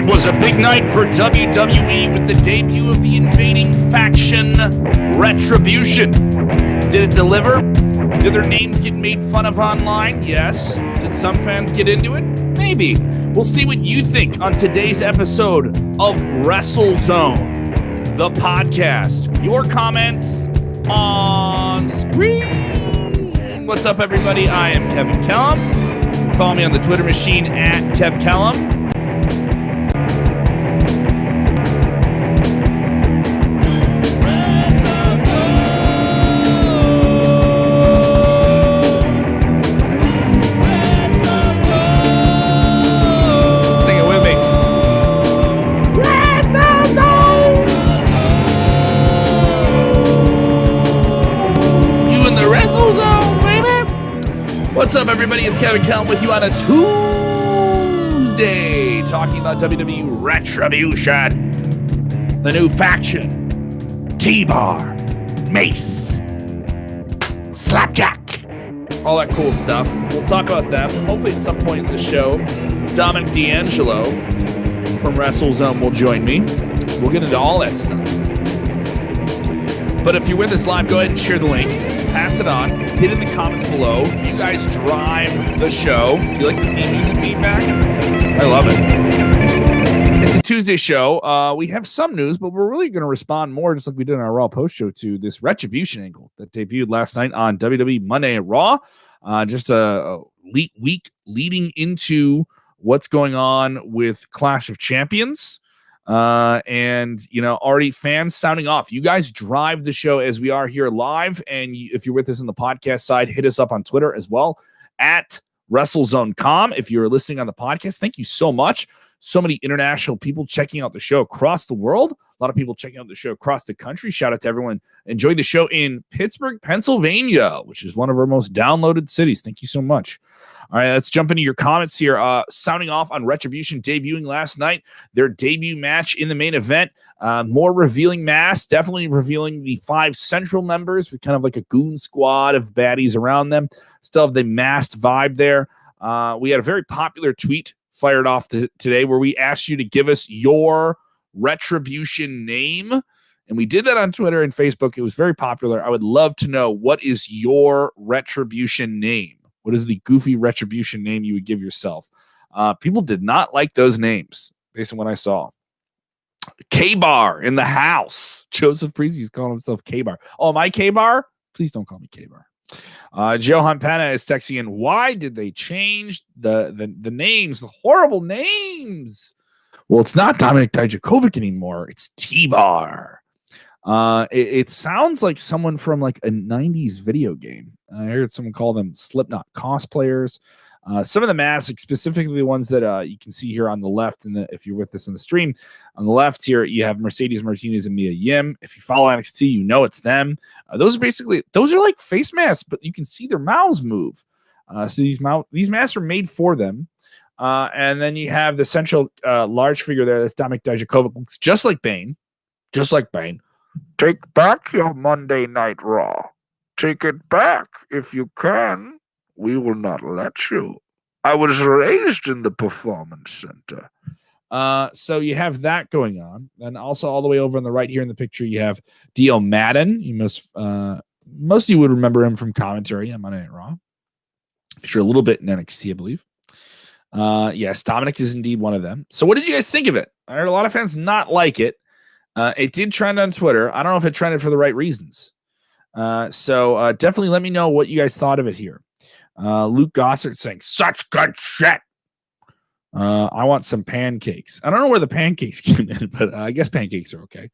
It was a big night for WWE with the debut of the invading faction, Retribution. Did it deliver? Did their names get made fun of online? Yes. Did some fans get into it? Maybe. We'll see what you think on today's episode of WrestleZone, the podcast. Your comments on screen. What's up, everybody? I am Kevin Kellum. Follow me on the Twitter machine at Kev Kellum. What's up, everybody? It's Kevin Kellum with you on a Tuesday, talking about WWE Retribution, the new faction, T-Bar, Mace, Slapjack, all that cool stuff. We'll talk about that. Hopefully at some point in the show, Dominic D'Angelo from WrestleZone will join me. We'll get into all that stuff. But if you're with us live, go ahead and share the link. Pass it on. Hit in the comments below. You guys drive the show. Do you like the theme music feedback? I love it. It's a Tuesday show. We have some news, but we're really going to respond more, just like we did in our Raw post show, to this Retribution angle that debuted last night on WWE Monday at Raw. Just a week leading into what's going on with Clash of Champions. And already fans sounding off. You guys drive the show as we are here live, and if you're with us on the podcast side, hit us up on Twitter as well at WrestleZone.com. If you're listening on the podcast, thank you so much. So many international people checking out the show across the world. A lot of people checking out the show across the country. Shout out to everyone enjoying the show in Pittsburgh, Pennsylvania, which is one of our most downloaded cities. Thank you so much. All right, let's jump into your comments here. Sounding off on Retribution debuting last night, their debut match in the main event. More revealing masks, definitely revealing the 5 central members with kind of like a goon squad of baddies around them. Still have the masked vibe there. We had a very popular tweet fired off today where we asked you to give us your Retribution name. And we did that on Twitter and Facebook. It was very popular. I would love to know, what is your Retribution name? What is the goofy Retribution name you would give yourself? People did not like those names based on what I saw. K-Bar in the house. Joseph Priestley's calling himself K-Bar. Oh, am I K-Bar? Please don't call me K-Bar. Johan Penna is texting in, why did they change the names, the horrible names? Well, it's not Dominic Dijakovic anymore. It's T-Bar. It sounds like someone from like a 90s video game. I heard someone call them Slipknot cosplayers. Some of the masks, specifically the ones that you can see here on the left, and if you're with us on the stream, on the left here, you have Mercedes Martinez and Mia Yim. If you follow NXT, you know it's them. Those are like face masks, but you can see their mouths move. So these masks are made for them. And then you have the central large figure there. That's Dominic Dijakovic. Looks just like Bane. Just like Bane. Take back your Monday Night Raw. Take it back if you can. We will not let you. I was raised in the Performance Center. So you have that going on. And also all the way over on the right here in the picture, you have Dio Madden. You most of you would remember him from commentary on Monday Night Raw. If you're a little bit in NXT, I believe. Yes, Dominic is indeed one of them. So what did you guys think of it? I heard a lot of fans not like it. It did trend on Twitter. I don't know if it trended for the right reasons. So definitely let me know what you guys thought of it here. Luke Gossard saying, such good shit. I want some pancakes. I don't know where the pancakes came in, but I guess pancakes are okay.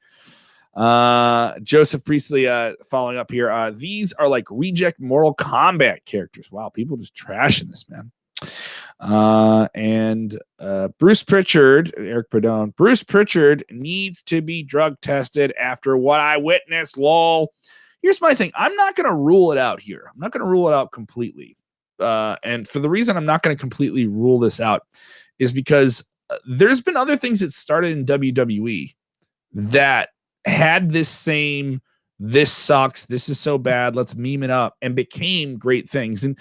Joseph Priestley following up here. These are like reject Mortal Kombat characters. Wow, people just trashing this, man. And Bruce Pritchard, Eric Perdone, Bruce Pritchard needs to be drug tested after what I witnessed, lol. Here's my thing. I'm not going to rule it out here. I'm not going to rule it out completely. And for the reason I'm not going to completely rule this out is because there's been other things that started in WWE that had this same, this sucks, this is so bad, let's meme it up, and became great things. And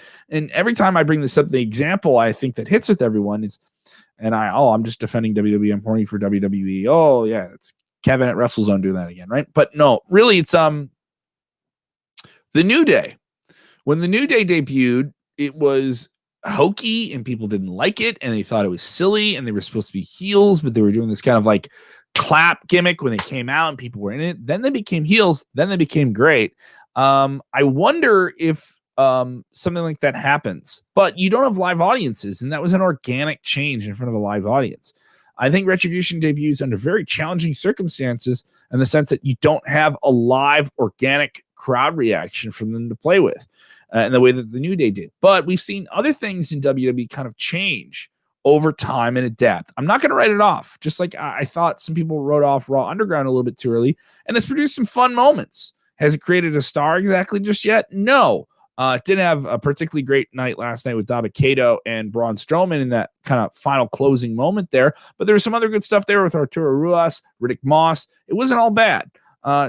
every time I bring this up, the example I think that hits with everyone is, And I'm just defending WWE. I'm horny for WWE. Oh yeah, it's Kevin at WrestleZone doing that again, right? But no, really, it's the New Day. When the New Day debuted, it was hokey and people didn't like it and they thought it was silly and they were supposed to be heels, but they were doing this kind of like clap gimmick when they came out and people were in it. Then they became heels. Then they became great. I wonder if something like that happens, but you don't have live audiences, and that was an organic change in front of a live audience. I think Retribution debuts under very challenging circumstances in the sense that you don't have a live organic crowd reaction for them to play with in the way that the New Day did. But we've seen other things in WWE kind of change over time and adapt. I'm not going to write it off. Just like I thought some people wrote off Raw Underground a little bit too early, and it's produced some fun moments. Has it created a star exactly just yet? No. It didn't have a particularly great night last night with Kato and Braun Strowman in that kind of final closing moment there. But there was some other good stuff there with Arturo Ruas, Riddick Moss. It wasn't all bad.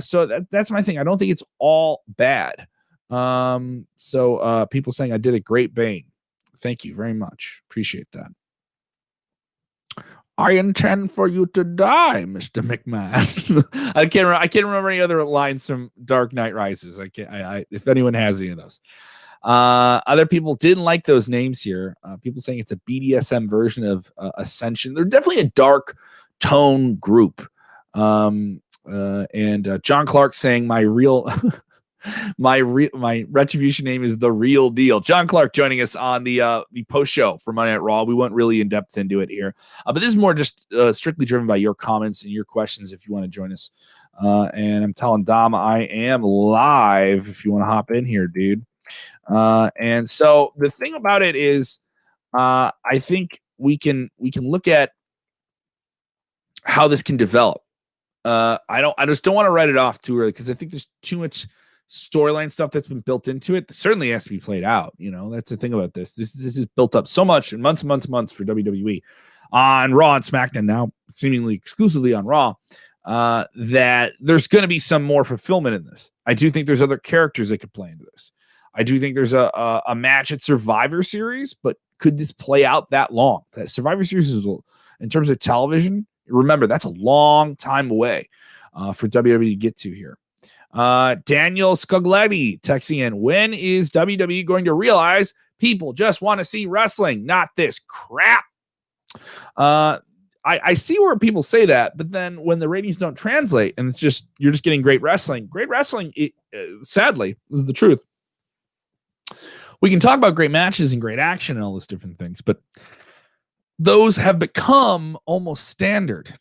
So that's my thing. I don't think it's all bad. So people saying I did a great Bane. Thank you very much. Appreciate that. I intend for you to die, Mr. McMahon. I can't remember any other lines from Dark Knight Rises. If anyone has any of those. Other people didn't like those names here. People saying it's a BDSM version of Ascension. They're definitely a dark tone group. And John Clark saying my Retribution name is The Real Deal. John Clark joining us on the post show for Monday Night Raw. We went really in depth into it here, but this is more just strictly driven by your comments and your questions. If you want to join us, and I'm telling Dom I am live. If you want to hop in here, dude. And so the thing about it is, I think we can look at how this can develop. I just don't want to write it off too early because I think there's too much storyline stuff that's been built into it. That certainly has to be played out. That's the thing about this. This is built up so much in months for WWE on Raw and SmackDown now, seemingly exclusively on Raw, that there's going to be some more fulfillment in this. I do think there's other characters that could play into this. I do think there's a match at Survivor Series, but could this play out that long? That Survivor Series is, in terms of television, remember, that's a long time away for WWE to get to here. Daniel Scugletti texting in, when is WWE going to realize people just want to see wrestling, not this crap? I see where people say that, but then when the ratings don't translate and you're just getting great wrestling, sadly, is the truth. We can talk about great matches and great action and all those different things, but those have become almost standard.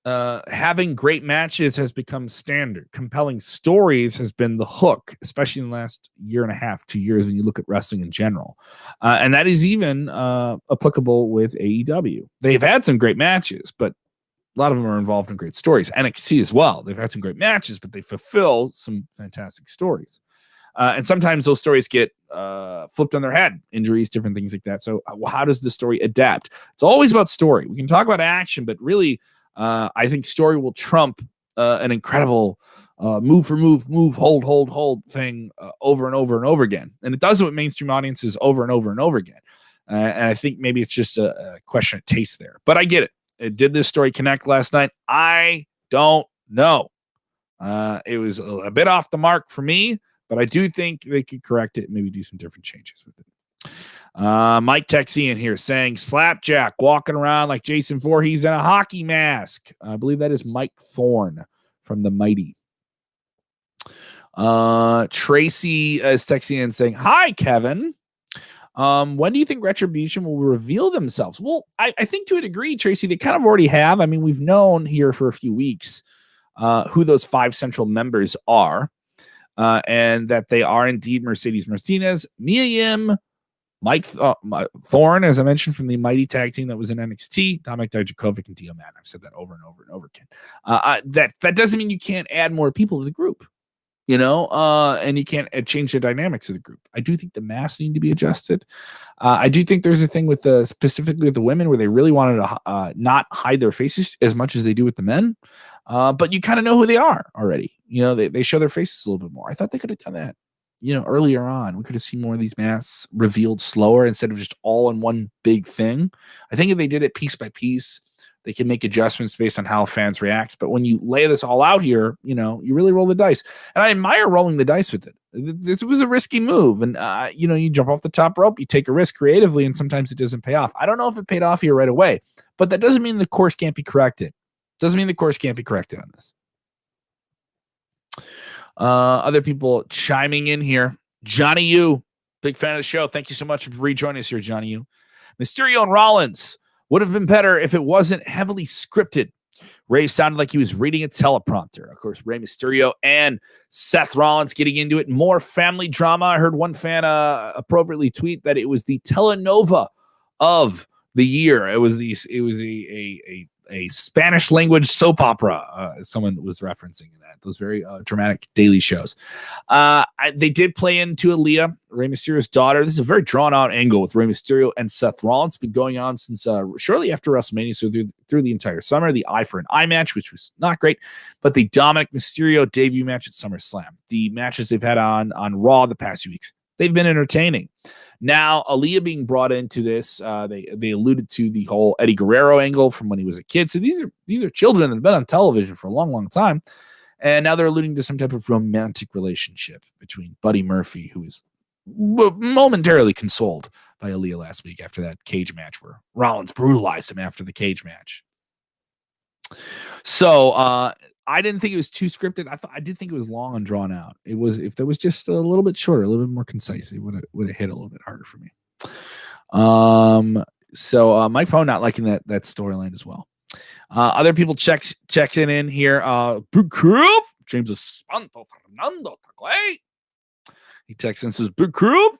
Having great matches has become standard. Compelling stories has been the hook, especially in the last year and a half, 2 years, when you look at wrestling in general. And that is even applicable with AEW. They've had some great matches, but a lot of them are involved in great stories. NXT as well. They've had some great matches, but they fulfill some fantastic stories. And sometimes those stories get flipped on their head, injuries, different things like that. So how does the story adapt? It's always about story. We can talk about action, but really, I think story will trump an incredible move for move, hold thing over and over and over again. And it does it with mainstream audiences over and over and over again. And I think maybe it's just a question of taste there. But I get it. Did this story connect last night? I don't know. It was a bit off the mark for me, but I do think they could correct it and maybe do some different changes with it. Mike Texian here saying Slapjack walking around like Jason Voorhees in a hockey mask. I believe that is Mike Thorne from the Mighty. Tracy is texting in saying, hi, Kevin. When do you think Retribution will reveal themselves? Well, I think to a degree, Tracy, they kind of already have. I mean, we've known here for a few weeks who those 5 central members are, and that they are indeed Mercedes Martinez, Mia Yim, Mike Thorne, as I mentioned, from the Mighty Tag Team that was in NXT, Dominic Dijakovic and Dio Man. I've said that over and over and over again. That doesn't mean you can't add more people to the group, and you can't change the dynamics of the group. I do think the masks need to be adjusted. I do think there's a thing with specifically with the women where they really wanted to not hide their faces as much as they do with the men. But you kind of know who they are already. They show their faces a little bit more. I thought they could have done that earlier on. We could have seen more of these masks revealed slower instead of just all in one big thing. I think if they did it piece by piece, they can make adjustments based on how fans react. But when you lay this all out here, you really roll the dice. And I admire rolling the dice with it. This was a risky move. And, you jump off the top rope, you take a risk creatively, and sometimes it doesn't pay off. I don't know if it paid off here right away, but that doesn't mean the course can't be corrected. Doesn't mean the course can't be corrected on this. Other people chiming in here. Johnny U, big fan of the show. Thank you so much for rejoining us here, Johnny U. Mysterio and Rollins would have been better if it wasn't heavily scripted. Ray sounded like he was reading a teleprompter. Of course, Rey Mysterio and Seth Rollins getting into it. More family drama. I heard one fan appropriately tweet that it was the telenova of the year. It was a Spanish language soap opera. Someone was referencing that. Those very dramatic daily shows. They did play into Aliyah, Rey Mysterio's daughter. This is a very drawn out angle with Rey Mysterio and Seth Rollins. It's been going on since shortly after WrestleMania, so through the entire summer. The eye for an eye match, which was not great, but the Dominic Mysterio debut match at SummerSlam. The matches they've had on Raw the past few weeks, they've been entertaining. Now, Aliyah being brought into this, they alluded to the whole Eddie Guerrero angle from when he was a kid. So these are children that have been on television for a long, long time. And now they're alluding to some type of romantic relationship between Buddy Murphy, who was momentarily consoled by Aliyah last week after that cage match where Rollins brutalized him after the cage match. So I didn't think it was too scripted. I did think it was long and drawn out. It was, if that was just a little bit shorter, a little bit more concise, it would have hit a little bit harder for me. So Mike Pone not liking that storyline as well. Other people checked in here. Big Curve, James Espanto Fernando Taguay. He texts and says, Big Curve,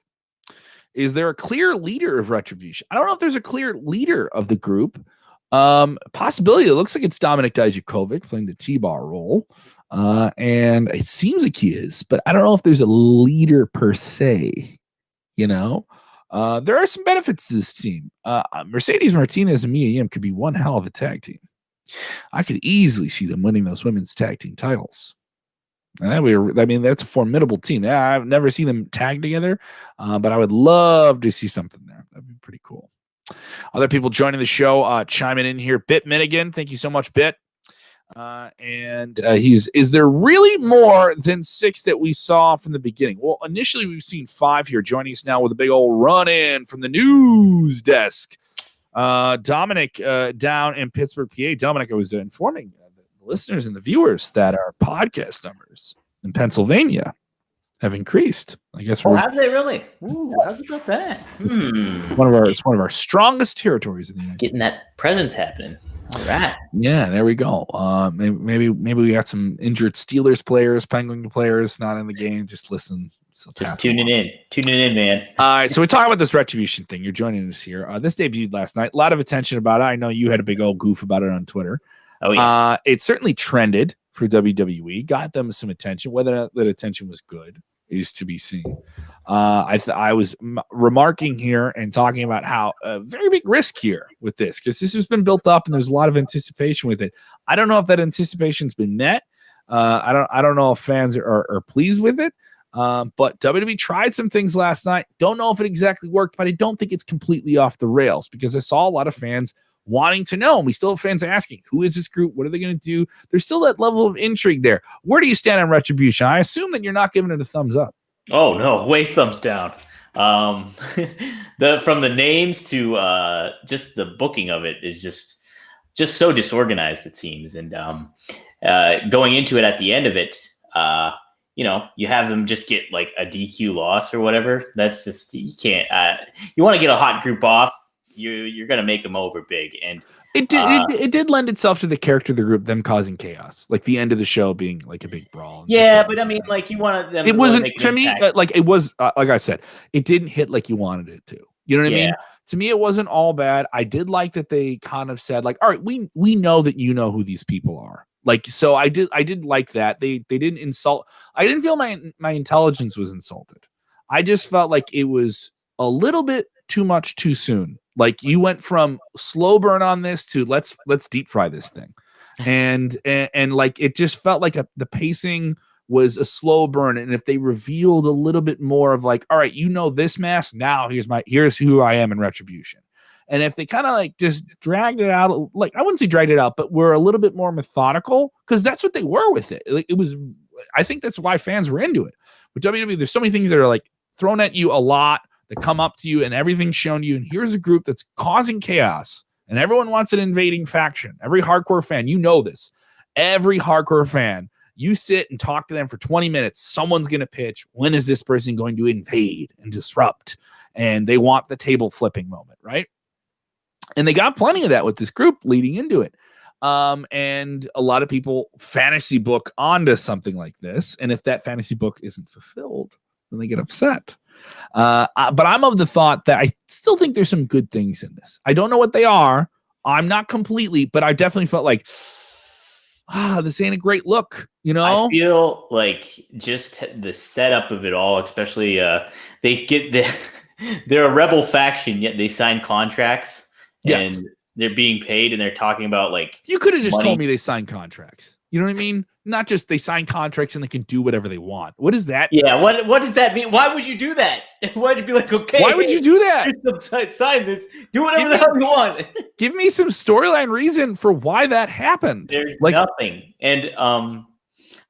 is there a clear leader of Retribution? I don't know if there's a clear leader of the group. Possibility. It looks like it's Dominic Dijakovic playing the T-bar role. And it seems like he is, but I don't know if there's a leader per se. There are some benefits to this team. Mercedes Martinez and Mia Yim could be one hell of a tag team. I could easily see them winning those women's tag team titles. That's a formidable team. I've never seen them tag together, but I would love to see something there. That'd be pretty cool. Other people joining the show, chiming in here. Bit Minigan, thank you so much, Bit. Is there really more than 6 that we saw from the beginning? Well, initially we've seen 5 here. Joining us now with a big old run-in from the news desk. Dominic down in Pittsburgh, PA. Dominic, I was informing the listeners and the viewers that our podcast numbers in Pennsylvania have increased. I guess have they really? Ooh, how's about that? It's one of our strongest territories in the United States. Getting that presence happening. All right. Yeah, there we go. Maybe we got some injured Steelers players, Penguin players not in the game. Just listen. Just tuning in, man. All right, so we're talking about this Retribution thing. You're joining us here. This debuted last night. A lot of attention about it. I know you had a big old goof about it on Twitter. Oh yeah. It certainly trended for WWE. Got them some attention. Whether or not that attention was good is to be seen. I was remarking here and talking about how a very big risk here with this, because this has been built up and there's a lot of anticipation with it. I don't know if that anticipation's been met. I don't know if fans are pleased with it. But WWE tried some things last night. Don't know if it exactly worked, but I don't think it's completely off the rails, because I saw a lot of fans wanting to know. And we still have fans asking, who is this group? What are they going to do? There's still that level of intrigue there. Where do you stand on Retribution? I assume that you're not giving it a thumbs up. Oh, no, way thumbs down. From the names to just the booking of it is just so disorganized, it seems. And going into it at the end of it, you have them just get like a DQ loss or whatever. That's just, you can't. You want to get a hot group off, you're going to make them over big. And it did lend itself to the character of the group, them causing chaos, like the end of the show being like a big brawl. Yeah, but I mean, like, you wanted them. It wasn't to me. Like it was, like I said, it didn't hit like you wanted it to. You know what I mean? To me, it wasn't all bad. I did like that they kind of said, like, all right, we know that you know who these people are. Like, so I did like that. They didn't insult. I didn't feel my intelligence was insulted. I just felt like it was a little bit too much too soon. Like, you went from slow burn on this to let's deep fry this thing. And like, it just felt like the pacing was a slow burn. And if they revealed a little bit more of like, all right, this mask, now here's who I am in Retribution. And if they kind of like just dragged it out, like I wouldn't say dragged it out, but were a little bit more methodical, because that's what they were with it. Like it was, I think that's why fans were into it. With WWE, there's so many things that are like thrown at you a lot, that come up to you, and everything's shown to you. And here's a group that's causing chaos, and everyone wants an invading faction. Every hardcore fan, this. Every hardcore fan, you sit and talk to them for 20 minutes. Someone's going to pitch, when is this person going to invade and disrupt? And they want the table flipping moment, right? And they got plenty of that with this group leading into it. And a lot of people fantasy book onto something like this. And if that fantasy book isn't fulfilled, then they get upset. But I'm of the thought that I still think there's some good things in this. I don't know what they are. I'm not completely, but I definitely felt like, this ain't a great look, I feel like just the setup of it all, especially they're a rebel faction, yet they sign contracts. Yes. And they're being paid, and they're talking about like, you could have just told me they signed contracts. You know what I mean? Not just they sign contracts and they can do whatever they want. What is that? Yeah. What does that mean? Why would you do that? Why would you be like, okay? Why would you do that? Sign this. Do whatever the hell you want. Give me some storyline reason for why that happened. There's nothing. And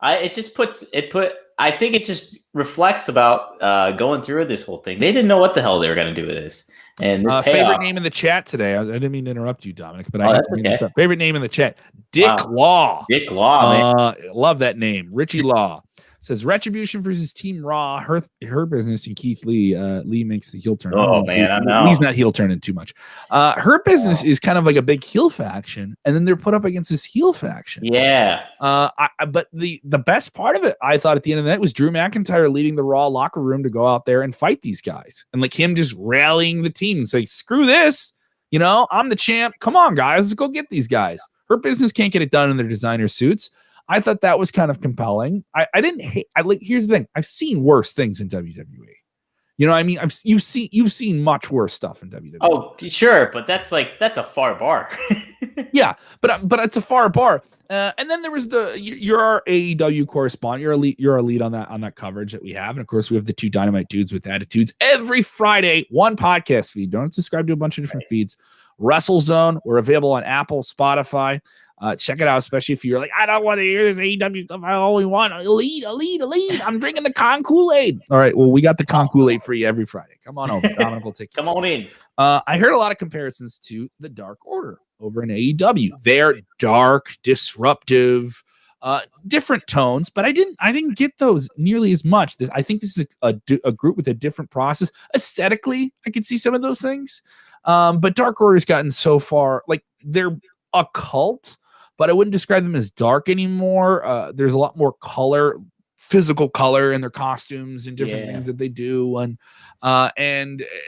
I think it just reflects about going through this whole thing. They didn't know what the hell they were going to do with this. And favorite name in the chat today. I didn't mean to interrupt you, Dominic, but I have to bring this up. Favorite name in the chat, Dick Law. Dick Law, man. Love that name. Richie Law says Retribution versus Team Raw. Her business, and Keith Lee. Lee makes the heel turn. Oh man, I know. Lee's not heel turning too much. Her business is kind of like a big heel faction, and then they're put up against this heel faction. Yeah. But the best part of it, I thought at the end of the night, was Drew McIntyre leading the Raw locker room to go out there and fight these guys, and like him just rallying the team and say, "Screw this, I'm the champ. Come on, guys, let's go get these guys." Her business can't get it done in their designer suits. I thought that was kind of compelling. I didn't hate. Here's the thing: I've seen worse things in WWE. You know what I mean? You've seen much worse stuff in WWE. Oh, sure, but that's a far bar. Yeah, but it's a far bar. And then there was you're our AEW correspondent. You're a lead on that coverage that we have, and of course we have the two Dynamite dudes with attitudes every Friday. One podcast feed. Don't subscribe to a bunch of different feeds. WrestleZone. We're available on Apple, Spotify. Check it out, especially if you're like, I don't want to hear this AEW stuff. I only want elite. I'm drinking the Con Kool-Aid. All right, well, we got the Con Kool-Aid for you every Friday. Come on over. Dominic will take you. Come on in. I heard a lot of comparisons to the Dark Order over in AEW. They're dark, disruptive, different tones, but I didn't get those nearly as much. I think this is a group with a different process. Aesthetically, I can see some of those things. But Dark Order's gotten so far, like they're a cult, but I wouldn't describe them as dark anymore. There's a lot more color, physical color in their costumes and different things that they do. And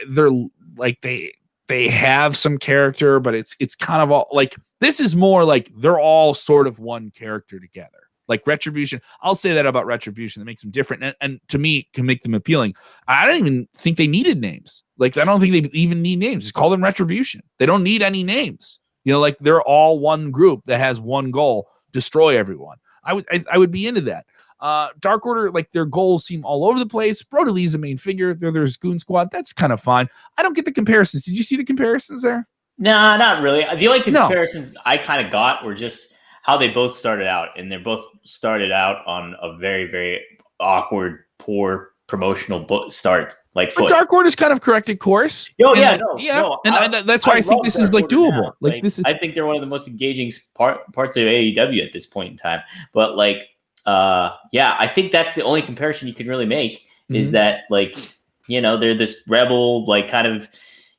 they're like, they have some character, but it's kind of all like, this is more like they're all sort of one character together. Like Retribution, I'll say that about Retribution, that makes them different, and to me can make them appealing. I don't even think they needed names. Like I don't think they even need names. Just call them Retribution. They don't need any names. Like they're all one group that has one goal: destroy everyone. I would be into that. Dark Order, like their goals seem all over the place. Roode Lee's the main figure. There's Goon Squad. That's kind of fine. I don't get the comparisons. Did you see the comparisons there? No, not really. The only comparisons I kind of got were just how they both started out, and they both started out on a very, very awkward, poor promotional start. Like but Dark Order's kind of corrected course. No, and that's why I think this is like doable. Like this is, I think they're one of the most engaging parts of AEW at this point in time. But like, I think that's the only comparison you can really make is that like, they're this rebel, like kind of,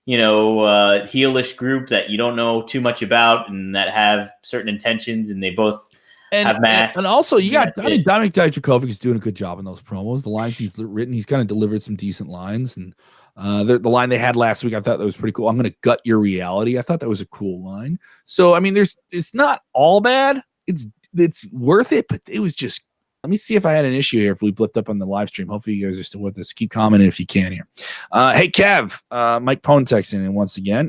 heelish group that you don't know too much about and that have certain intentions, and they both have masks. And also, Dominic Dijakovic is doing a good job in those promos. The lines he's written, he's kind of delivered some decent lines. And the line they had last week, I thought that was pretty cool. I'm going to gut your reality. I thought that was a cool line. So, I mean, it's not all bad. It's worth it, but it was just. Let me see if I had an issue here if we blipped up on the live stream. Hopefully you guys are still with us. Keep commenting if you can here. Hey, Kev, Mike Pone texting in once again.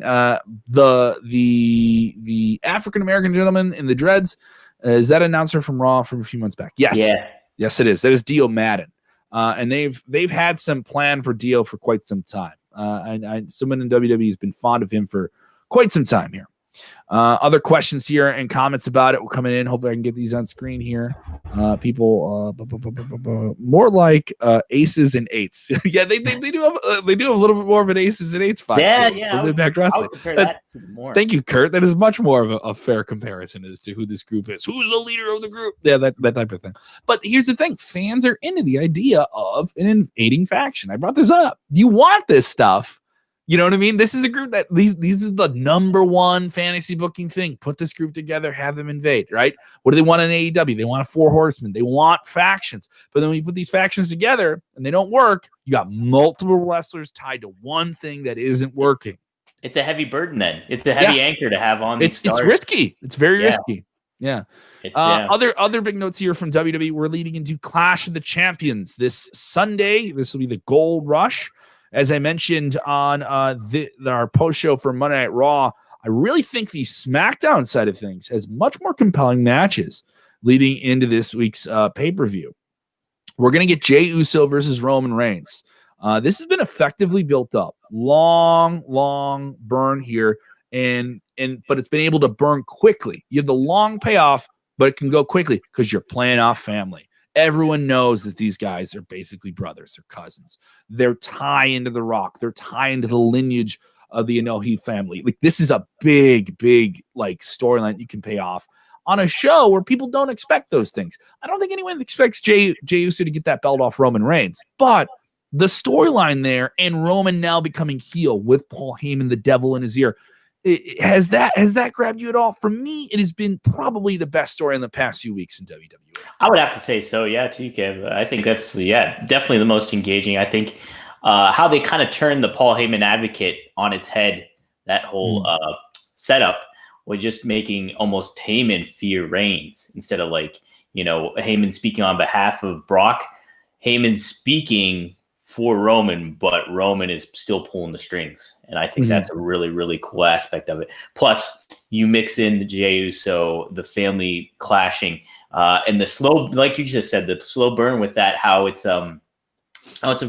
The African-American gentleman in the dreads, is that announcer from Raw from a few months back? Yes. Yeah. Yes, it is. That is Dio Madden. And they've had some plan for Dio for quite some time. And someone in WWE has been fond of him for quite some time here. Other questions here and comments about it will coming in. Hopefully I can get these on screen here. People more like aces and eights. Yeah, they do have a little bit more of an aces and eights vibe from Impact Wrestling. Thank you, Kurt. That is much more of a fair comparison as to who this group is. Who's the leader of the group? Yeah, that type of thing. But here's the thing: fans are into the idea of an invading faction. I brought this up. You want this stuff. You know what I mean? This is a group that these is the number one fantasy booking thing. Put this group together, have them invade, right? What do they want in AEW? They want a 4 horsemen. They want factions. But then when you put these factions together and they don't work, you got multiple wrestlers tied to one thing that isn't working. It's a heavy burden then. It's a heavy anchor to have on. It's risky. It's very risky. Yeah. Other big notes here from WWE. We're leading into Clash of the Champions this Sunday. This will be the Gold Rush. As I mentioned on our post show for Monday Night Raw, I really think the SmackDown side of things has much more compelling matches leading into this week's pay-per-view. We're going to get Jey Uso versus Roman Reigns. This has been effectively built up. Long burn here, but it's been able to burn quickly. You have the long payoff, but it can go quickly because you're playing off family. Everyone knows that these guys are basically brothers or cousins. They're tie into The Rock. They're tie into the lineage of the Inoue family. Like, this is a big like storyline you can pay off on a show where people don't expect those things. I don't think anyone expects Jey Uso to get that belt off Roman Reigns, but the storyline there and Roman now becoming heel with Paul Heyman, the devil in his ear, has that grabbed you at all? For me, it has been probably the best story in the past few weeks in WWE. I would have to say so, yeah, too, Kev. I think that's definitely the most engaging. I think how they kind of turned the Paul Heyman advocate on its head, that whole setup, was just making almost Heyman fear Reigns instead of Heyman speaking on behalf of Brock, Heyman speaking for Roman, but Roman is still pulling the strings. And I think that's a really, really cool aspect of it. Plus, you mix in the Jey Uso, the family clashing, and the slow, like you just said, the slow burn with that, how it's a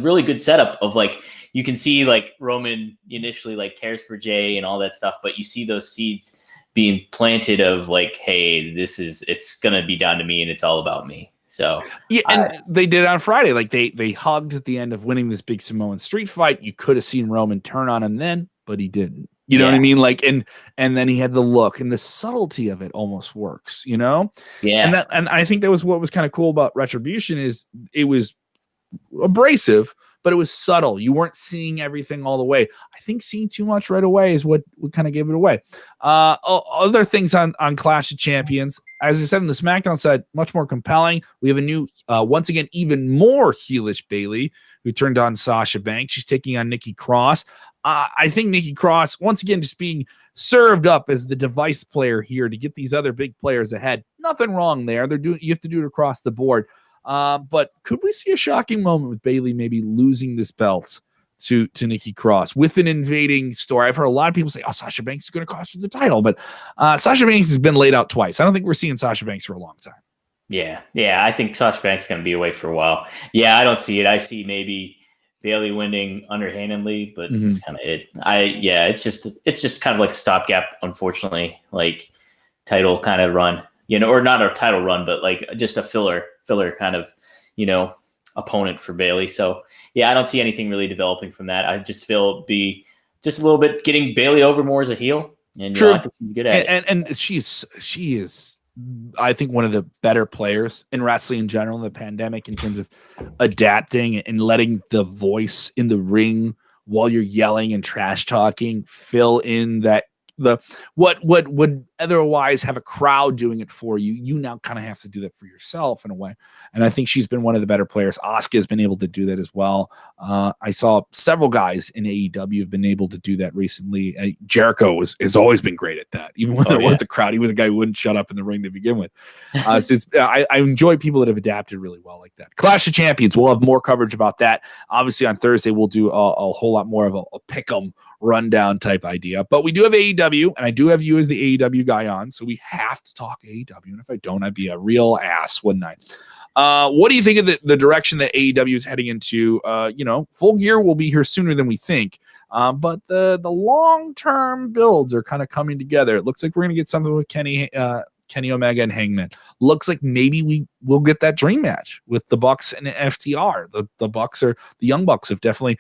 really good setup of you can see Roman initially cares for Jey and all that stuff, but you see those seeds being planted of hey, it's going to be down to me and it's all about me. So yeah, and they did it on Friday. They hugged at the end of winning this big Samoan street fight. You could have seen Roman turn on him then, but he didn't. You know what I mean? And then he had the look and the subtlety of it almost works, you know? Yeah. And I think that was what was kind of cool about Retribution is it was abrasive, but it was subtle. You weren't seeing everything all the way. I think seeing too much right away is what kind of gave it away. Other things on Clash of Champions, as I said on the SmackDown side, much more compelling. We have a new, once again, even more heelish Bayley who turned on Sasha Banks. She's taking on Nikki Cross. I think Nikki Cross, once again, just being served up as the device player here to get these other big players ahead. Nothing wrong there. You have to do it across the board. But could we see a shocking moment with Bayley maybe losing this belt to Nikki Cross with an invading story? I've heard a lot of people say, Sasha Banks is going to cost her the title, but Sasha Banks has been laid out twice. I don't think we're seeing Sasha Banks for a long time. Yeah, I think Sasha Banks is going to be away for a while. Yeah, I don't see it. I see maybe Bayley winning underhandedly, but that's kind of it. It's just kind of like a stopgap, unfortunately, title kind of run, or not a title run, but just a filler kind of, opponent for Bayley. So yeah, I don't see anything really developing from that. I just feel it'd be just a little bit getting Bayley over more as a heel, and True. I think she's good at it. And she is, I think, one of the better players in wrestling in general in the pandemic in terms of adapting and letting the voice in the ring while you're yelling and trash talking fill in that what would otherwise have a crowd doing it for you. You now kind of have to do that for yourself in a way. And I think she's been one of the better players. Asuka has been able to do that as well. I saw several guys in AEW have been able to do that recently. Jericho has always been great at that. Even when there was a crowd, he was a guy who wouldn't shut up in the ring to begin with. I enjoy people that have adapted really well like that. Clash of Champions, we'll have more coverage about that. Obviously on Thursday, we'll do a whole lot more of a pick 'em rundown type idea. But we do have AEW, and I do have you as the AEW guy on, so we have to talk AEW. And if I don't, I'd be a real ass, wouldn't I? What do you think of the direction that AEW is heading into? Full Gear will be here sooner than we think. But the long-term builds are kind of coming together. It looks like we're going to get something with Kenny Omega and Hangman. Looks like maybe we will get that dream match with the Bucks and FTR. The Young Bucks have definitely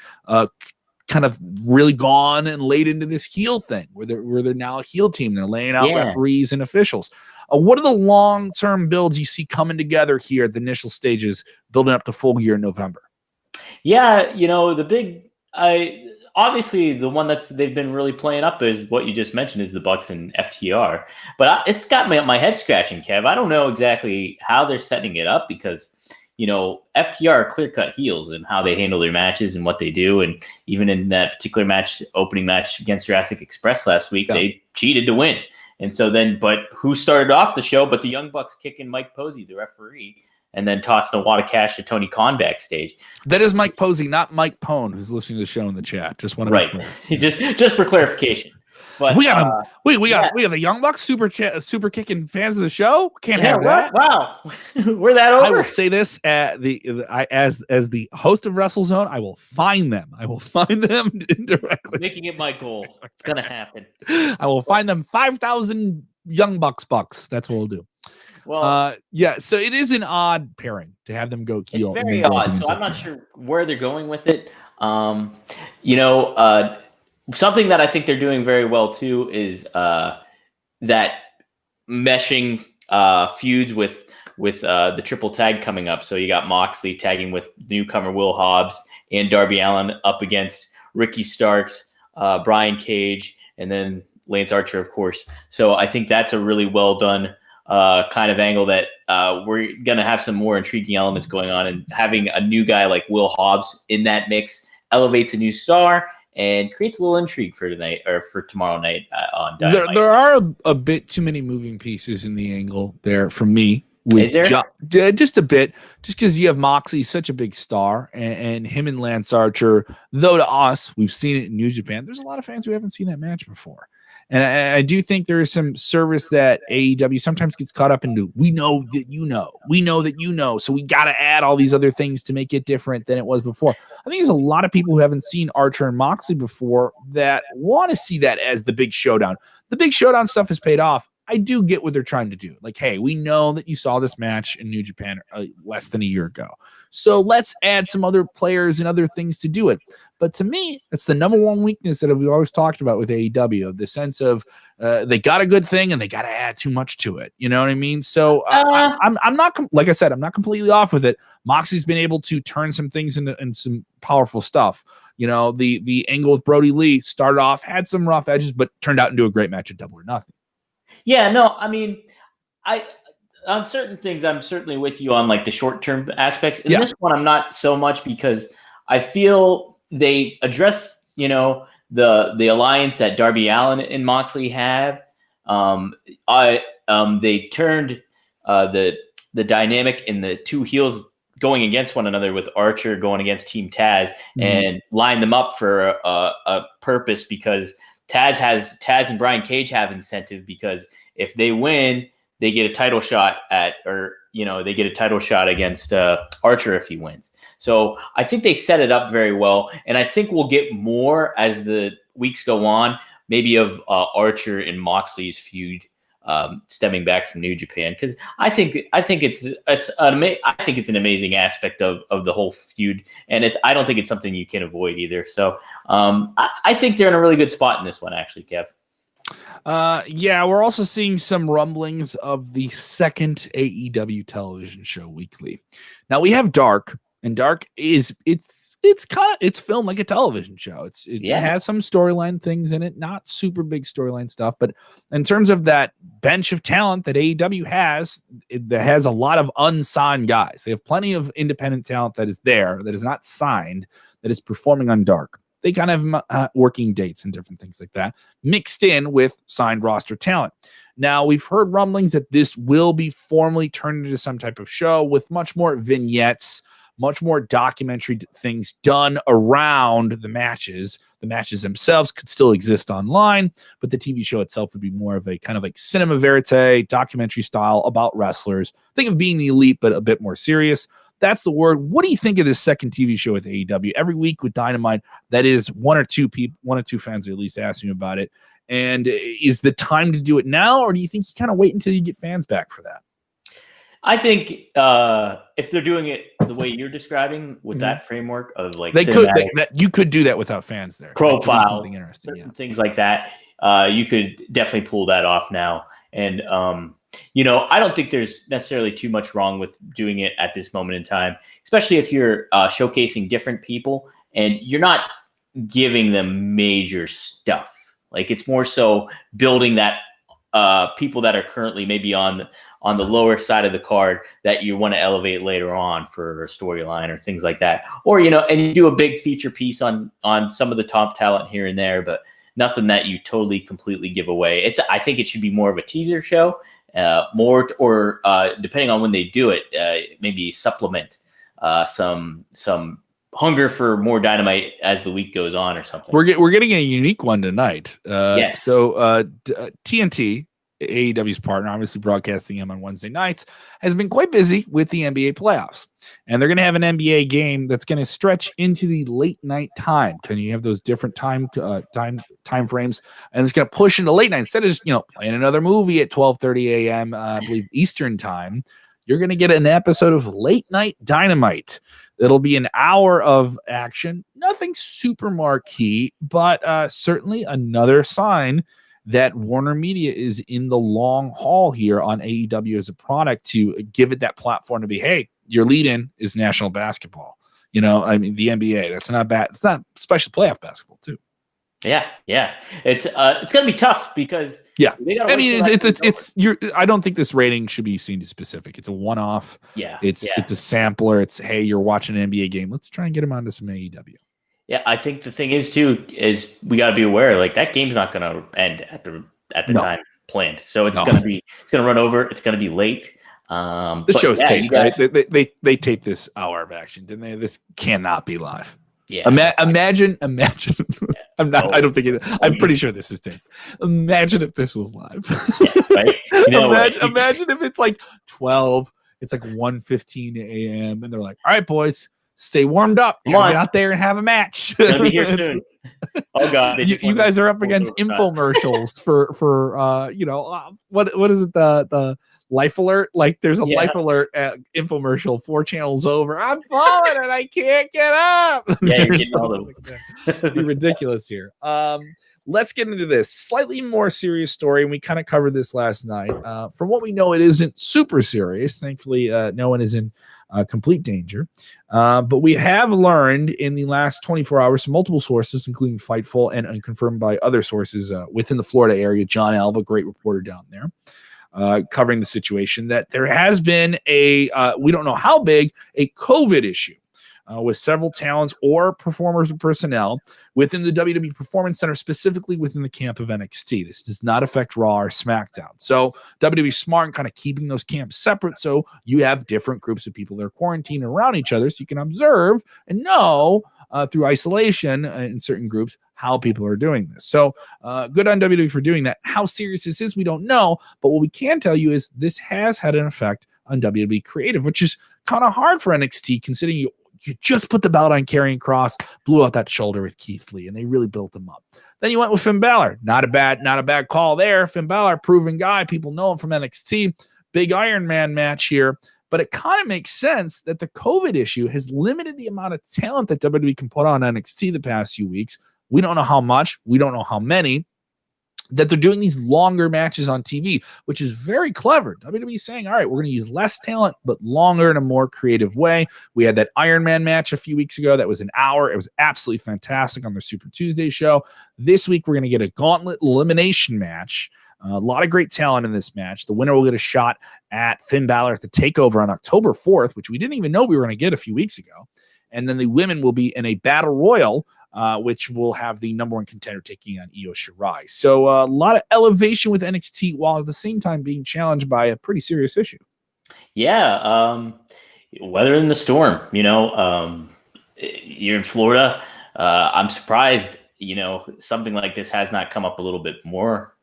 kind of really gone and laid into this heel thing where they're now a heel team. They're laying out referees and officials. What are the long-term builds you see coming together here at the initial stages, building up to Full Gear in November? Yeah, obviously the one they've been really playing up is what you just mentioned, is the Bucks and FTR. But it's got my head scratching, Kev. I don't know exactly how they're setting it up because, FTR are clear-cut heels in how they handle their matches and what they do. And even in that particular opening match against Jurassic Express last week, they cheated to win. And so but who started off the show but the Young Bucks kicking Mike Posey, the referee, and then tossed a wad of cash to Tony Khan backstage. That is Mike Posey, not Mike Pone, who's listening to the show in the chat. Just want to right. just for clarification. But we got we got the Young Bucks super kicking fans of the show. Can't have that. Wow, we're that over. I will say this as the host of WrestleZone, I will find them. I will find them indirectly. Making it my goal. It's gonna happen. I will find them 5,000 Young Bucks. That's what we'll do. Well, so it is an odd pairing to have them go heel. It's very odd. So I'm not sure where they're going with it. Something that I think they're doing very well too is that meshing feuds with the triple tag coming up. So you got Moxley tagging with newcomer Will Hobbs and Darby Allin up against Ricky Starks, Brian Cage, and then Lance Archer, of course. So I think that's a really well done kind of angle that we're going to have some more intriguing elements going on, and having a new guy like Will Hobbs in that mix elevates a new star and creates a little intrigue for tonight or for tomorrow night on Dynamite. There are a bit too many moving pieces in the angle there for me. Is there? Just a bit, just because you have Moxley, such a big star, and him and Lance Archer, though to us, we've seen it in New Japan, there's a lot of fans who haven't seen that match before. And I do think there is some service that AEW sometimes gets caught up into. We know that you know, so we got to add all these other things to make it different than it was before. I think there's a lot of people who haven't seen Archer and Moxley before that want to see that as the big showdown. The big showdown stuff has paid off. I do get what they're trying to do. Like, hey, we know that you saw this match in New Japan less than a year ago. So let's add some other players and other things to do it. But to me, it's the number one weakness that we've always talked about with AEW, the sense of they got a good thing and they got to add too much to it. You know what I mean? So I'm not, like I said, I'm not completely off with it. Moxie's been able to turn some things into some powerful stuff. The angle with Brody Lee started off, had some rough edges, but turned out into a great match at Double or Nothing. Yeah, no, I mean, on certain things, I'm certainly with you on like the short-term aspects. In this one, I'm not so much, because I feel they address, the alliance that Darby Allin and Moxley have. They turned the dynamic in the two heels going against one another, with Archer going against Team Taz, and line them up for a purpose, because Taz and Brian Cage have incentive, because if they win, they get a title shot against Archer if he wins. So I think they set it up very well, and I think we'll get more as the weeks go on, maybe of Archer and Moxley's feud stemming back from New Japan, because I think it's an amazing aspect of the whole feud, and I don't think it's something you can avoid either. So I think they're in a really good spot in this one, actually, Kev. We're also seeing some rumblings of the second AEW television show weekly. Now we have Dark, and Dark it's filmed like a television show. It has some storyline things in it, not super big storyline stuff, but in terms of that bench of talent that AEW has, that has a lot of unsigned guys. They have plenty of independent talent that is there, that is not signed, that is performing on Dark. They kind of have working dates and different things like that, mixed in with signed roster talent. Now, we've heard rumblings that this will be formally turned into some type of show with much more vignettes, much more documentary things done around the matches. The matches themselves could still exist online, but the TV show itself would be more of a kind of like cinema verite, documentary style about wrestlers. Think of Being the Elite, but a bit more serious. That's the word. What do you think of this second TV show with AEW? Every week with Dynamite, that is one or two fans are at least asking me about it. And is the time to do it now, or do you think you kind of wait until you get fans back for that? I think if they're doing it the way you're describing with that framework of like you could do that without fans there. Profiles, things like that. You could definitely pull that off now. And I don't think there's necessarily too much wrong with doing it at this moment in time, especially if you're showcasing different people and you're not giving them major stuff. Like it's more so building that people that are currently maybe on the lower side of the card that you want to elevate later on for a storyline or things like that. Or, and you do a big feature piece on some of the top talent here and there, but nothing that you totally completely give away. I think it should be more of a teaser show, depending on when they do it, maybe supplement some hunger for more Dynamite as the week goes on or something. We're getting a unique one tonight. Yes. So TNT, AEW's partner, obviously broadcasting him on Wednesday nights, has been quite busy with the NBA playoffs. And they're going to have an NBA game that's going to stretch into the late night time. Can you have those different time frames? And it's going to push into late night. Instead of just, playing another movie at 12:30 a.m., I believe Eastern time, you're going to get an episode of Late Night Dynamite. It'll be an hour of action. Nothing super marquee, but certainly another sign that Warner Media is in the long haul here on AEW as a product to give it that platform to be, hey, your lead-in is national basketball. The NBA. That's not bad. It's not special playoff basketball too. Yeah. It's gonna be tough because I don't think this rating should be seen as specific. It's a one-off. It's a sampler. It's, hey, you're watching an NBA game. Let's try and get them onto some AEW. Yeah, I think the thing is we got to be aware, like that game's not going to end at the time planned. So it's going to run over. It's going to be late. The show's taped, right? They taped this hour of action, didn't they? This cannot be live. Yeah. Imagine. I'm pretty sure this is taped. Imagine if this was live. Yeah, right? Imagine if it's like 12. It's like 1:15 a.m. and they're like, "All right, boys, stay warmed up. Get out there and have a match." It's gonna be here soon. Oh God! You guys are up against infomercials for what is it, the Life Alert? Like there's a Life Alert infomercial 4 channels over. I'm falling and I can't get up. Yeah, you're getting all those. It'd be ridiculous here. Let's get into this slightly more serious story, and we kind of covered this last night. From what we know, it isn't super serious. Thankfully, no one is in complete danger. But we have learned in the last 24 hours from multiple sources, including Fightful and unconfirmed by other sources within the Florida area. John Alva, great reporter down there, covering the situation, that there has been we don't know how big, a COVID issue with several talents or performers or personnel within the WWE Performance Center, specifically within the camp of NXT. This does not affect Raw or SmackDown. So WWE smart in kind of keeping those camps separate, so you have different groups of people that are quarantined around each other, so you can observe and know through isolation in certain groups how people are doing this. So good on WWE for doing that. How serious this is, we don't know, but what we can tell you is this has had an effect on WWE Creative, which is kind of hard for NXT, considering you just put the belt on Karrion Kross, blew out that shoulder with Keith Lee, and they really built him up. Then you went with Finn Balor. Not a bad call there. Finn Balor, proven guy. People know him from NXT. Big Iron Man match here. But it kind of makes sense that the COVID issue has limited the amount of talent that WWE can put on NXT the past few weeks. We don't know how much. We don't know how many. That they're doing these longer matches on TV, which is very clever. WWE saying, all right, we're going to use less talent, but longer in a more creative way. We had that Iron Man match a few weeks ago. That was an hour. It was absolutely fantastic on the Super Tuesday show. This week, we're going to get a gauntlet elimination match. A lot of great talent in this match. The winner will get a shot at Finn Balor at the TakeOver on October 4th, which we didn't even know we were going to get a few weeks ago. And then the women will be in a battle royal, which will have the number one contender taking on Io Shirai. So a lot of elevation with NXT while at the same time being challenged by a pretty serious issue. Yeah. weathering the storm. You're in Florida. I'm surprised, something like this has not come up a little bit more,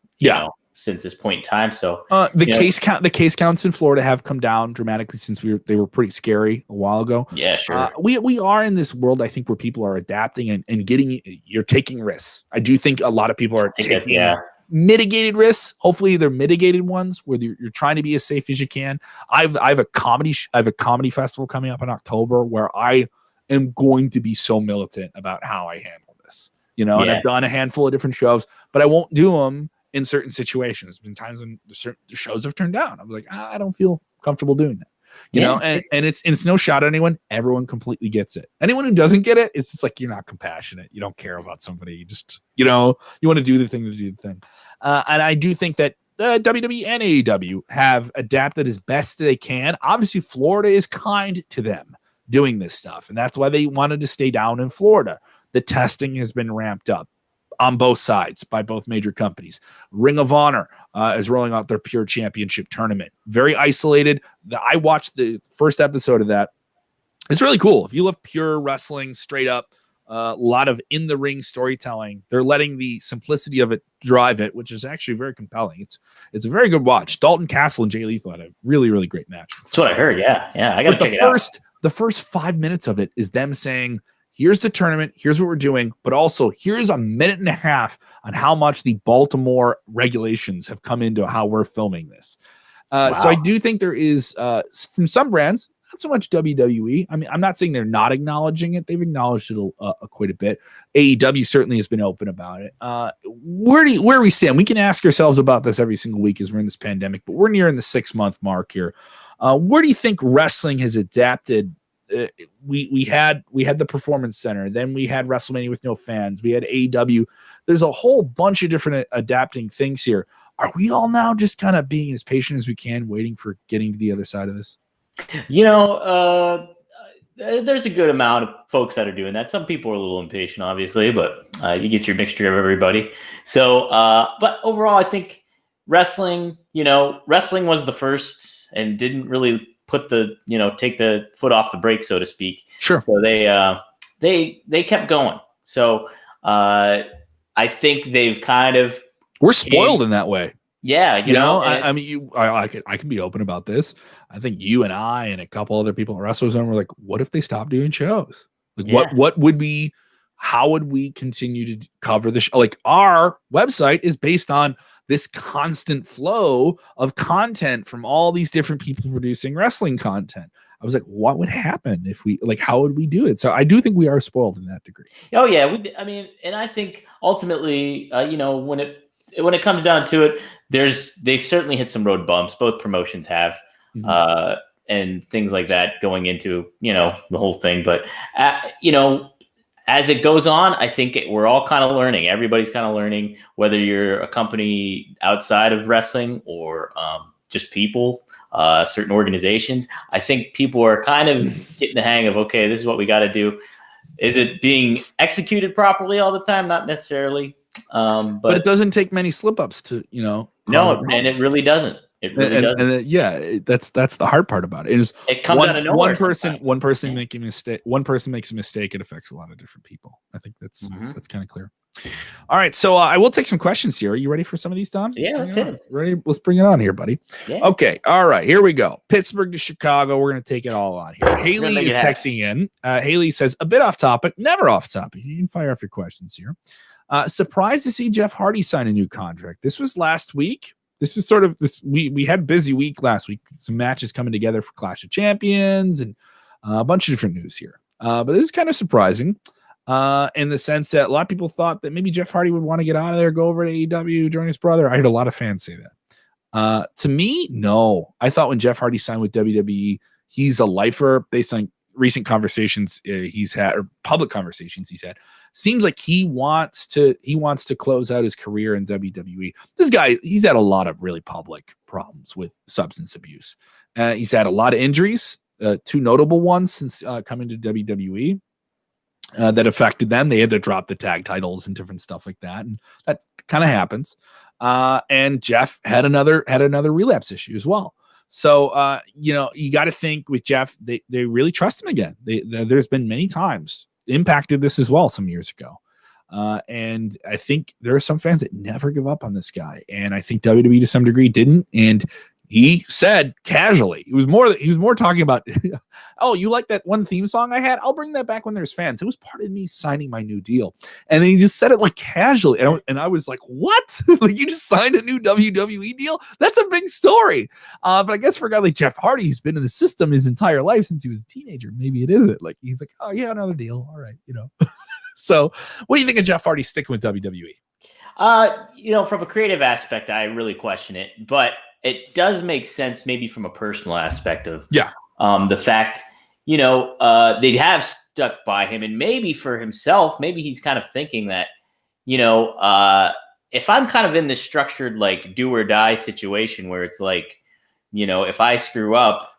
since this point in time. So the case counts in Florida have come down dramatically since they were pretty scary a while ago. Yeah, sure. We are in this world, I think, where people are adapting and you're taking risks. I do think a lot of people are taking mitigated risks. Hopefully they're mitigated ones where you're trying to be as safe as you can. I have a comedy festival coming up in October where I am going to be so militant about how I handle this, and I've done a handful of different shows, but I won't do them in certain situations. There's been times when the shows have turned down. I'm like, I don't feel comfortable doing that, and it's no shot at anyone. Everyone completely gets it. Anyone who doesn't get it, it's just like, you're not compassionate. You don't care about somebody. You just, you want to do the thing to do the thing. And I do think that WWE and AEW have adapted as best they can. Obviously, Florida is kind to them doing this stuff, and that's why they wanted to stay down in Florida. The testing has been ramped up on both sides by both major companies. Ring of Honor is rolling out their Pure Championship tournament. Very isolated. I watched the first episode of that. It's really cool. If you love pure wrestling, straight up, a lot of in-the-ring storytelling, they're letting the simplicity of it drive it, which is actually very compelling. It's a very good watch. Dalton Castle and Jay Lethal had a really, really great match. That's what I heard, yeah. I got to check it out. The first 5 minutes of it is them saying, here's the tournament, here's what we're doing, but also here's a minute and a half on how much the Baltimore regulations have come into how we're filming this. So I do think there is, from some brands, not so much WWE. I mean, I'm not saying they're not acknowledging it. They've acknowledged it quite a bit. AEW certainly has been open about it. Where we stand, we can ask ourselves about this every single week as we're in this pandemic, but we're nearing the 6-month mark here. Where do you think wrestling has adapted? We had the Performance Center, then we had WrestleMania with no fans, we had AEW. There's a whole bunch of different adapting things here. Are we all now just kind of being as patient as we can, waiting for getting to the other side of this? There's a good amount of folks that are doing that. Some people are a little impatient, obviously, but you get your mixture of everybody. So, but overall, I think wrestling was the first and didn't really put take the foot off the brake, so to speak. Sure. So they kept going. So I think they've kind of, we're spoiled in that way. Yeah. I mean, I can be open about this. I think you and I and a couple other people at WrestleZone were like, what if they stopped doing shows? Like how would we continue to cover the show? Like, our website is based on this constant flow of content from all these different people producing wrestling content. I was like, what would happen if how would we do it? So I do think we are spoiled in that degree. Oh yeah. And I think ultimately, when it comes down to it, they certainly hit some road bumps. Both promotions have, and things like that going into, the whole thing. But, as it goes on, I think we're all kind of learning. Everybody's kind of learning, whether you're a company outside of wrestling or just people, certain organizations. I think people are kind of getting the hang of, okay, this is what we got to do. Is it being executed properly all the time? Not necessarily. But it doesn't take many slip-ups to, no, and it really doesn't. It really doesn't. That's the hard part about it. It comes out of nowhere. One person making a mistake. One person makes a mistake. It affects a lot of different people. I think that's kind of clear. All right, so I will take some questions here. Are you ready for some of these, Tom? Yeah, let's hit it. Ready? Let's bring it on here, buddy. Yeah. Okay, all right, here we go. Pittsburgh to Chicago. We're going to take it all on here. Haley is texting in. Haley says, a bit off topic, never off topic. You can fire off your questions here. Surprised to see Jeff Hardy sign a new contract. This was last week. This was sort of this. We had a busy week last week. Some matches coming together for Clash of Champions and a bunch of different news here. But this is kind of surprising in the sense that a lot of people thought that maybe Jeff Hardy would want to get out of there, go over to AEW, join his brother. I heard a lot of fans say that. To me, no. I thought when Jeff Hardy signed with WWE, he's a lifer based on recent conversations he's had, or public conversations he's had. Seems like he wants to close out his career in WWE. This guy, he's had a lot of really public problems with substance abuse. He's had a lot of injuries, two notable ones since coming to WWE that affected them. They had to drop the tag titles and different stuff like that, and that kind of happens. And Jeff had another relapse issue as well. So, you got to think with Jeff, they really trust him again. There's been many times impacted this as well some years ago. And I think there are some fans that never give up on this guy. And I think WWE to some degree didn't. And he said casually, he was more talking about, oh, you like that one theme song I had? I'll bring that back when there's fans. It was part of me signing my new deal. And then he just said it like casually. And I was like, what? Like, you just signed a new WWE deal? That's a big story. But I guess for a guy like Jeff Hardy, who's been in the system his entire life since he was a teenager, maybe it isn't. Like, he's like, oh yeah, another deal. All right. So what do you think of Jeff Hardy sticking with WWE? From a creative aspect, I really question it, but it does make sense maybe from a personal aspect of the fact, they'd have stuck by him, and maybe for himself, maybe he's kind of thinking that, if I'm kind of in this structured like do or die situation where it's like, if I screw up,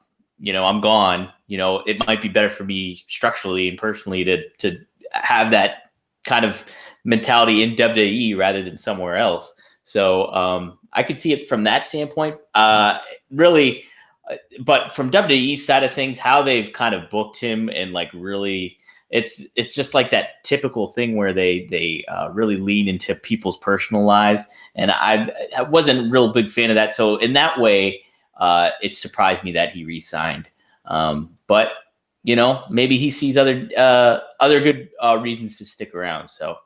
I'm gone, it might be better for me structurally and personally to have that kind of mentality in WWE rather than somewhere else. So I could see it from that standpoint, really. But from WWE's side of things, how they've kind of booked him and like really, it's just like that typical thing where they really lean into people's personal lives, and I wasn't a real big fan of that. So in that way, it surprised me that he re-signed. But maybe he sees other good reasons to stick around. So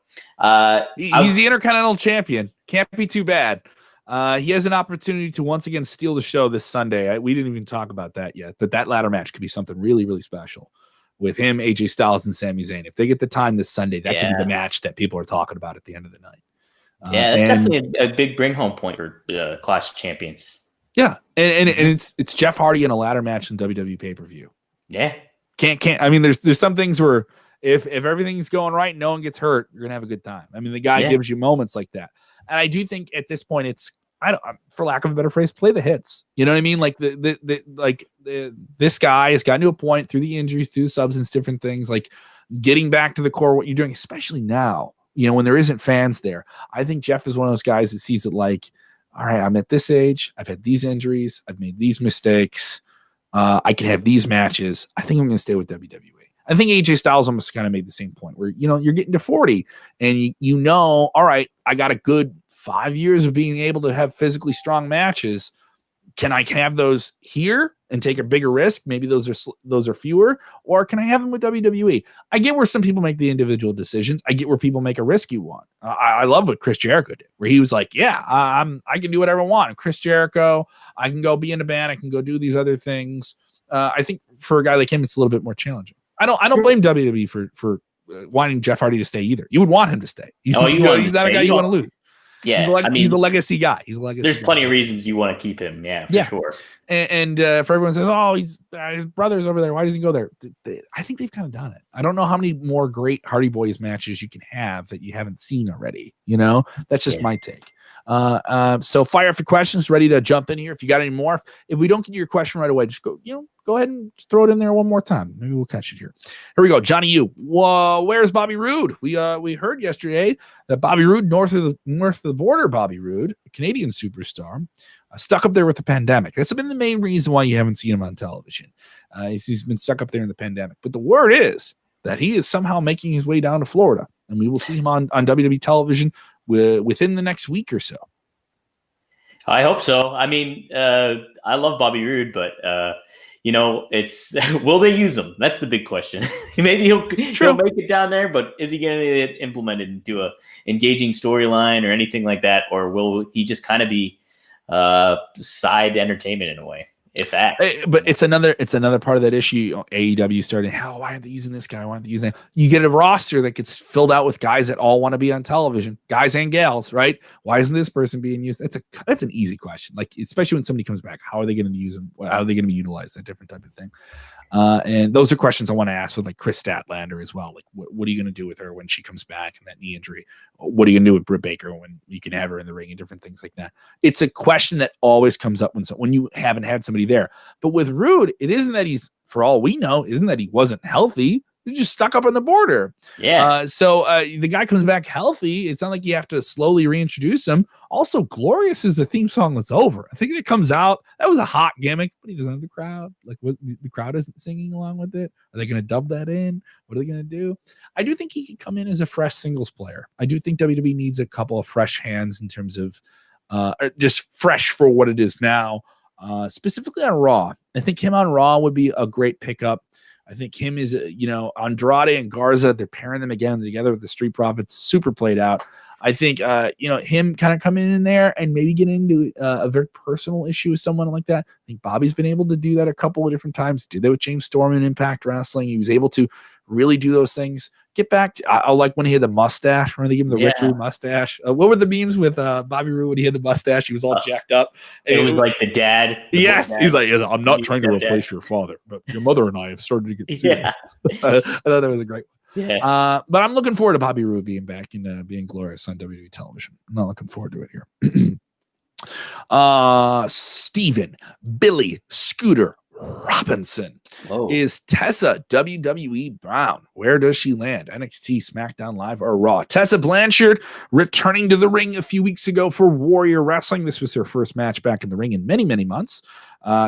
he's the Intercontinental Champion. Can't be too bad. He has an opportunity to once again steal the show this Sunday. We didn't even talk about that yet, but that ladder match could be something really, really special with him, AJ Styles, and Sami Zayn. If they get the time this Sunday, that could be the match that people are talking about at the end of the night. That's definitely a big bring home point for Clash of Champions. Yeah, and it's Jeff Hardy in a ladder match in WWE pay-per-view. Yeah. Can't. I mean, there's some things where if everything's going right, no one gets hurt, you're gonna have a good time. I mean, the guy gives you moments like that, and I do think at this point it's for lack of a better phrase, play the hits. You know what I mean? Like this guy has gotten to a point through the injuries, through substance, different things, like getting back to the core of what you're doing, especially now. When there isn't fans there. I think Jeff is one of those guys that sees it like, all right, I'm at this age, I've had these injuries, I've made these mistakes. I can have these matches. I think I'm going to stay with WWE. I think AJ Styles almost kind of made the same point where, you're getting to 40 and all right, I got a good 5 years of being able to have physically strong matches. Can I have those here and take a bigger risk? Maybe those are fewer, or can I have them with WWE? I get where some people make the individual decisions. I get where people make a risky one. I love what Chris Jericho did, where he was like, I can do whatever I want. I'm Chris Jericho, I can go be in a band. I can go do these other things. I think for a guy like him, it's a little bit more challenging. I don't blame WWE for wanting Jeff Hardy to stay either. You would want him to stay. He's not a guy you want to lose. Yeah, he's the legacy guy. There's plenty of reasons you want to keep him. Yeah, for sure. And for everyone says, oh, his brother's over there. Why does he go there? I think they've kind of done it. I don't know how many more great Hardy Boys matches you can have that you haven't seen already. That's just my take. So fire up your questions, ready to jump in here. If you got any more, if we don't get your question right away, just go ahead and throw it in there one more time. Maybe we'll catch it here. Here we go. Johnny U. Whoa, where's Bobby Roode? We heard yesterday that Bobby Roode, north of the border, Bobby Roode, a Canadian superstar, stuck up there with the pandemic. That's been the main reason why you haven't seen him on television. He's been stuck up there in the pandemic. But the word is that he is somehow making his way down to Florida, and we will see him on WWE television within the next week or so. I hope so. I mean, I love Bobby Roode, but it's will they use him? That's the big question. Maybe he'll make it down there, but is he going to get implemented into a engaging storyline or anything like that, or will he just kind of be side entertainment in a way? If that, but it's another part of that issue. AEW started, why aren't they using this guy? Why aren't they using that? You get a roster that gets filled out with guys that all want to be on television, guys and gals, right? Why isn't this person being used? That's an easy question. Like, especially when somebody comes back, how are they going to use them? How are they going to be utilized? That different type of thing. And those are questions I want to ask with like Chris Statlander as well. Like, what are you going to do with her when she comes back and that knee injury? What are you going to do with Britt Baker when you can have her in the ring and different things like that? It's a question that always comes up when you haven't had somebody there. But with Roode, it isn't that he's, for all we know, isn't that he wasn't healthy. He's just stuck up on the border. Yeah. So the guy comes back healthy. It's not like you have to slowly reintroduce him. Also, Glorious is a theme song that's over. I think it comes out. That was a hot gimmick, but he doesn't have the crowd. Like, what, the crowd isn't singing along with it. Are they going to dub that in? What are they going to do? I do think he could come in as a fresh singles player. I do think WWE needs a couple of fresh hands in terms of just fresh for what it is now, specifically on Raw. I think him on Raw would be a great pickup. I think him is, Andrade and Garza, they're pairing them again together with the Street Profits, super played out. I think, him kind of coming in there and maybe get into a very personal issue with someone like that. I think Bobby's been able to do that a couple of different times. Did that with James Storm in Impact Wrestling. He was able to really do those things. Get back to, I like when he had the mustache. Remember they gave him the Rick Rude mustache? What were the memes with Bobby Roode when he had the mustache? He was all jacked up. It was like the dad. Yes. He's like, I'm not trying to replace your father, but your mother and I have started to get serious. I thought that was a great one. Yeah. But I'm looking forward to Bobby Roode being back and being glorious on WWE television. I'm not looking forward to it here. Steven Billy Scooter Robinson is Tessa WWE Brown. Where does she land? NXT, SmackDown Live, or Raw? Tessa Blanchard returning to the ring a few weeks ago for Warrior Wrestling. This was her first match back in the ring in many, many months.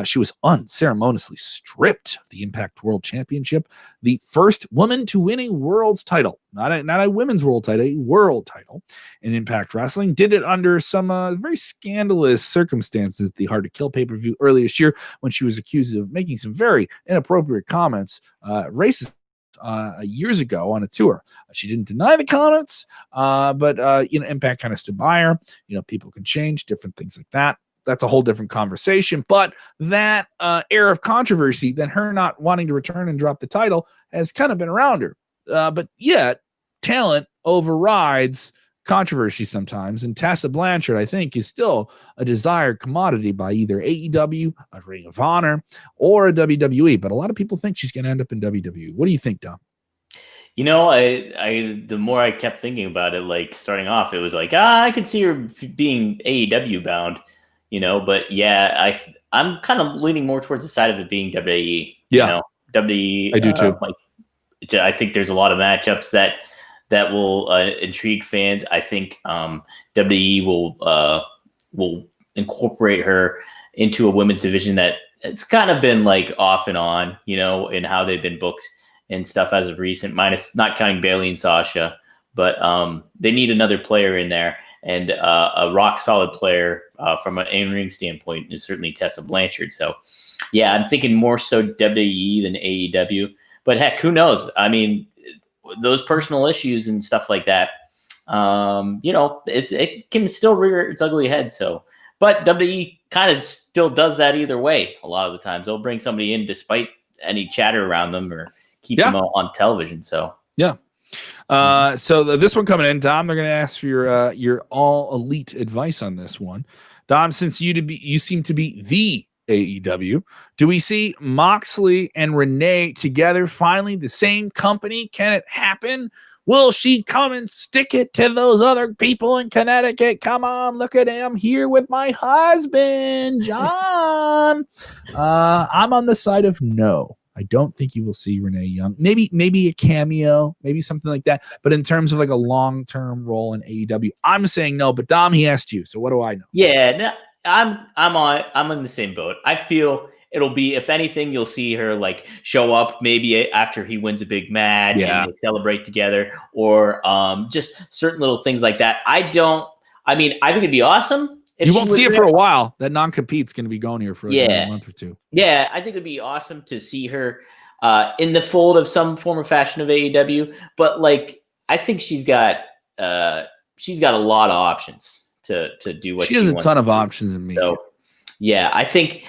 She was unceremoniously stripped of the Impact World Championship, the first woman to win a world's title, not a women's world title, a world title in Impact Wrestling. Did it under some very scandalous circumstances. The Hard to Kill pay-per-view earlier this year when she was accused of making some very inappropriate comments, racist. Years ago on a tour. She didn't deny the comments, but Impact kind of stood by her. People can change, different things like that. That's a whole different conversation. But that air of controversy, then her not wanting to return and drop the title, has kind of been around her. But yet, talent overrides controversy sometimes. And Tessa Blanchard, I think, is still a desired commodity by either AEW, a Ring of Honor, or a WWE. But a lot of people think she's going to end up in WWE. What do you think, Dom? I the more I kept thinking about it, like starting off, it was like, I can see her being AEW bound, but yeah, I'm kind of leaning more towards the side of it being WWE. Yeah. WWE. I do too. I think there's a lot of matchups that will intrigue fans. I think WWE will incorporate her into a women's division that it's kind of been like off and on, in how they've been booked and stuff as of recent, minus not counting Bayley and Sasha. But they need another player in there, and a rock solid player from an in-ring standpoint is certainly Tessa Blanchard. So, yeah, I'm thinking more so WWE than AEW. But heck, who knows? I mean, those personal issues and stuff like that, it can still rear its ugly head. So, but WWE kind of still does that either way. A lot of the times they'll bring somebody in despite any chatter around them or keep them on television. So, yeah. So this one coming in, Dom, they're going to ask for your all elite advice on this one. Dom, since you seem to be the AEW, do we see Moxley and Renee together finally, the same company? Can it happen? Will she come and stick it to those other people in Connecticut? Come on, look at him here with my husband, John. I'm on the side of no. I don't think you will see Renee Young. Maybe a cameo, maybe something like that. But in terms of like a long-term role in AEW, I'm saying no. But Dom, he asked you, so what do I know? Yeah, no, I'm in the same boat. I feel it'll be, if anything, you'll see her like show up maybe after he wins a big match and they celebrate together, or just certain little things like that. I think it'd be awesome. You won't see it for a while. That non-compete's going to be going here for a month or two. Yeah, I think it'd be awesome to see her in the fold of some form or fashion of AEW. But like, I think she's got a lot of options to do what she has a ton of options in me. So yeah, I think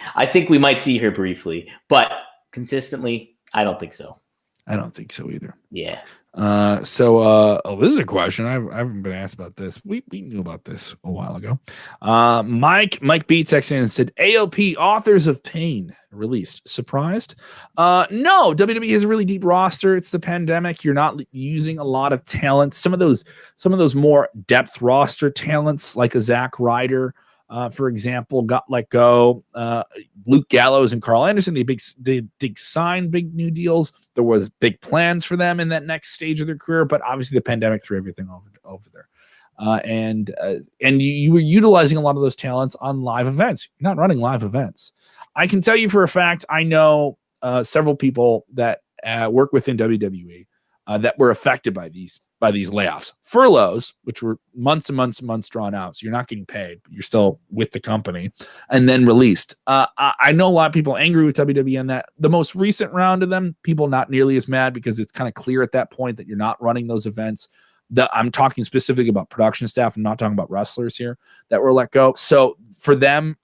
we might see her briefly, but consistently, I don't think so. I don't think so either. Yeah. This is a question. I haven't been asked about this. We knew about this a while ago. Mike B texted in and said, AOP Authors of Pain released. Surprised? No, WWE has a really deep roster. It's the pandemic. You're not using a lot of talent. Some of those more depth roster talents like a Zack Ryder, for example, got let go. Luke Gallows and Carl Anderson, they big sign big new deals. There was big plans for them in that next stage of their career, but obviously the pandemic threw everything over there. And you were utilizing a lot of those talents on live events. You're not running live events. I can tell you for a fact, I know several people that work within WWE that were affected by these layoffs, furloughs, which were months and months and months drawn out. So you're not getting paid, but you're still with the company, and then released. I know a lot of people angry with WWE on that. The most recent round of them, people not nearly as mad because it's kind of clear at that point that you're not running those events. I'm talking specifically about production staff. I'm not talking about wrestlers here that were let go. So for them,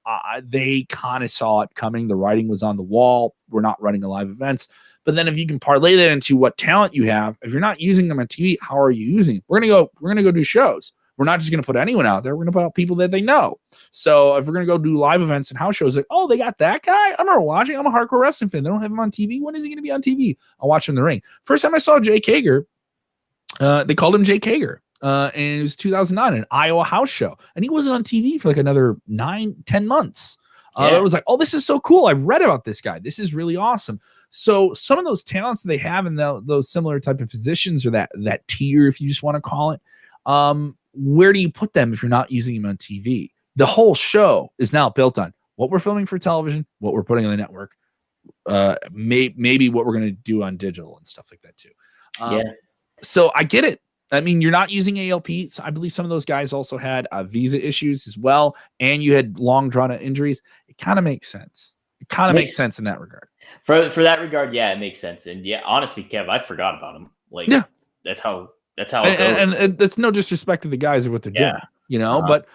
they kind of saw it coming. The writing was on the wall. We're not running the live events. But then if you can parlay that into what talent you have, if you're not using them on TV, how are you using it? We're gonna go do shows. We're not just gonna put anyone out there. We're gonna put out people that they know. So if we're gonna go do live events and house shows, like, oh, they got that guy. I remember watching. I'm a hardcore wrestling fan. They don't have him on TV. When is he gonna be on TV? I'll watch him in the ring. First time I saw Jake Hager, they called him Jake Hager. And it was 2009, an Iowa house show. And he wasn't on TV for like another 9-10 months. It was like, oh, this is so cool. I've read about this guy. This is really awesome. So some of those talents that they have in those similar type of positions, or that tier, if you just want to call it, where do you put them if you're not using them on TV? The whole show is now built on what we're filming for television, what we're putting on the network, maybe what we're going to do on digital and stuff like that too. So I get it. I mean, you're not using ALP. So I believe some of those guys also had visa issues as well, and you had long drawn-out injuries. It kind of makes sense. It kind of makes sense in that regard. For that regard, yeah, it makes sense. And yeah, honestly, Kev, I forgot about him. Like, that's how it goes. And it's no disrespect to the guys or what they're doing, you know. But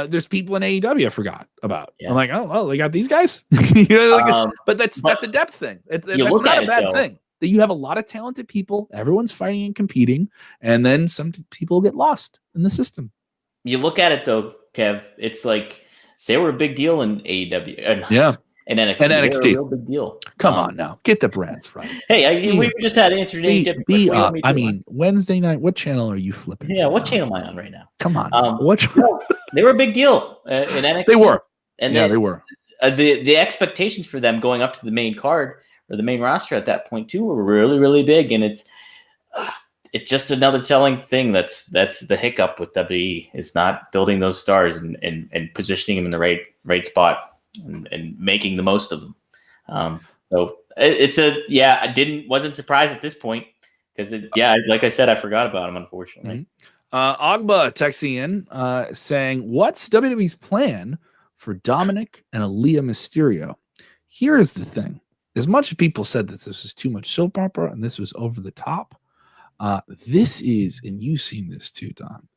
there's people in AEW I forgot about. I'm like, oh, well, they got these guys, you know. But that's a depth thing. That's not a bad thing. That you have a lot of talented people, everyone's fighting and competing, and then some people get lost in the system. You look at it though, Kev, it's like they were a big deal in AEW. And NXT. And NXT. They were a real big deal. Come on now. Get the brands right. Hey, we just had answered AEW. I mean, Wednesday night, what channel are you flipping? Yeah, what channel am I on right now? Come on. They were a big deal in NXT. They were. And they were. The expectations for them going up to the main card or the main roster at that point too were really, really big, and it's just another telling thing that's the hiccup with WWE is not building those stars and positioning them in the right spot and making the most of them. So I wasn't surprised at this point because like I said, I forgot about him unfortunately. Ogba texting in saying, "What's WWE's plan for Dominic and aliyah Mysterio?" Here is the thing. As much as people said that this was too much soap opera and this was over the top, this is, and you've seen this too, Dom,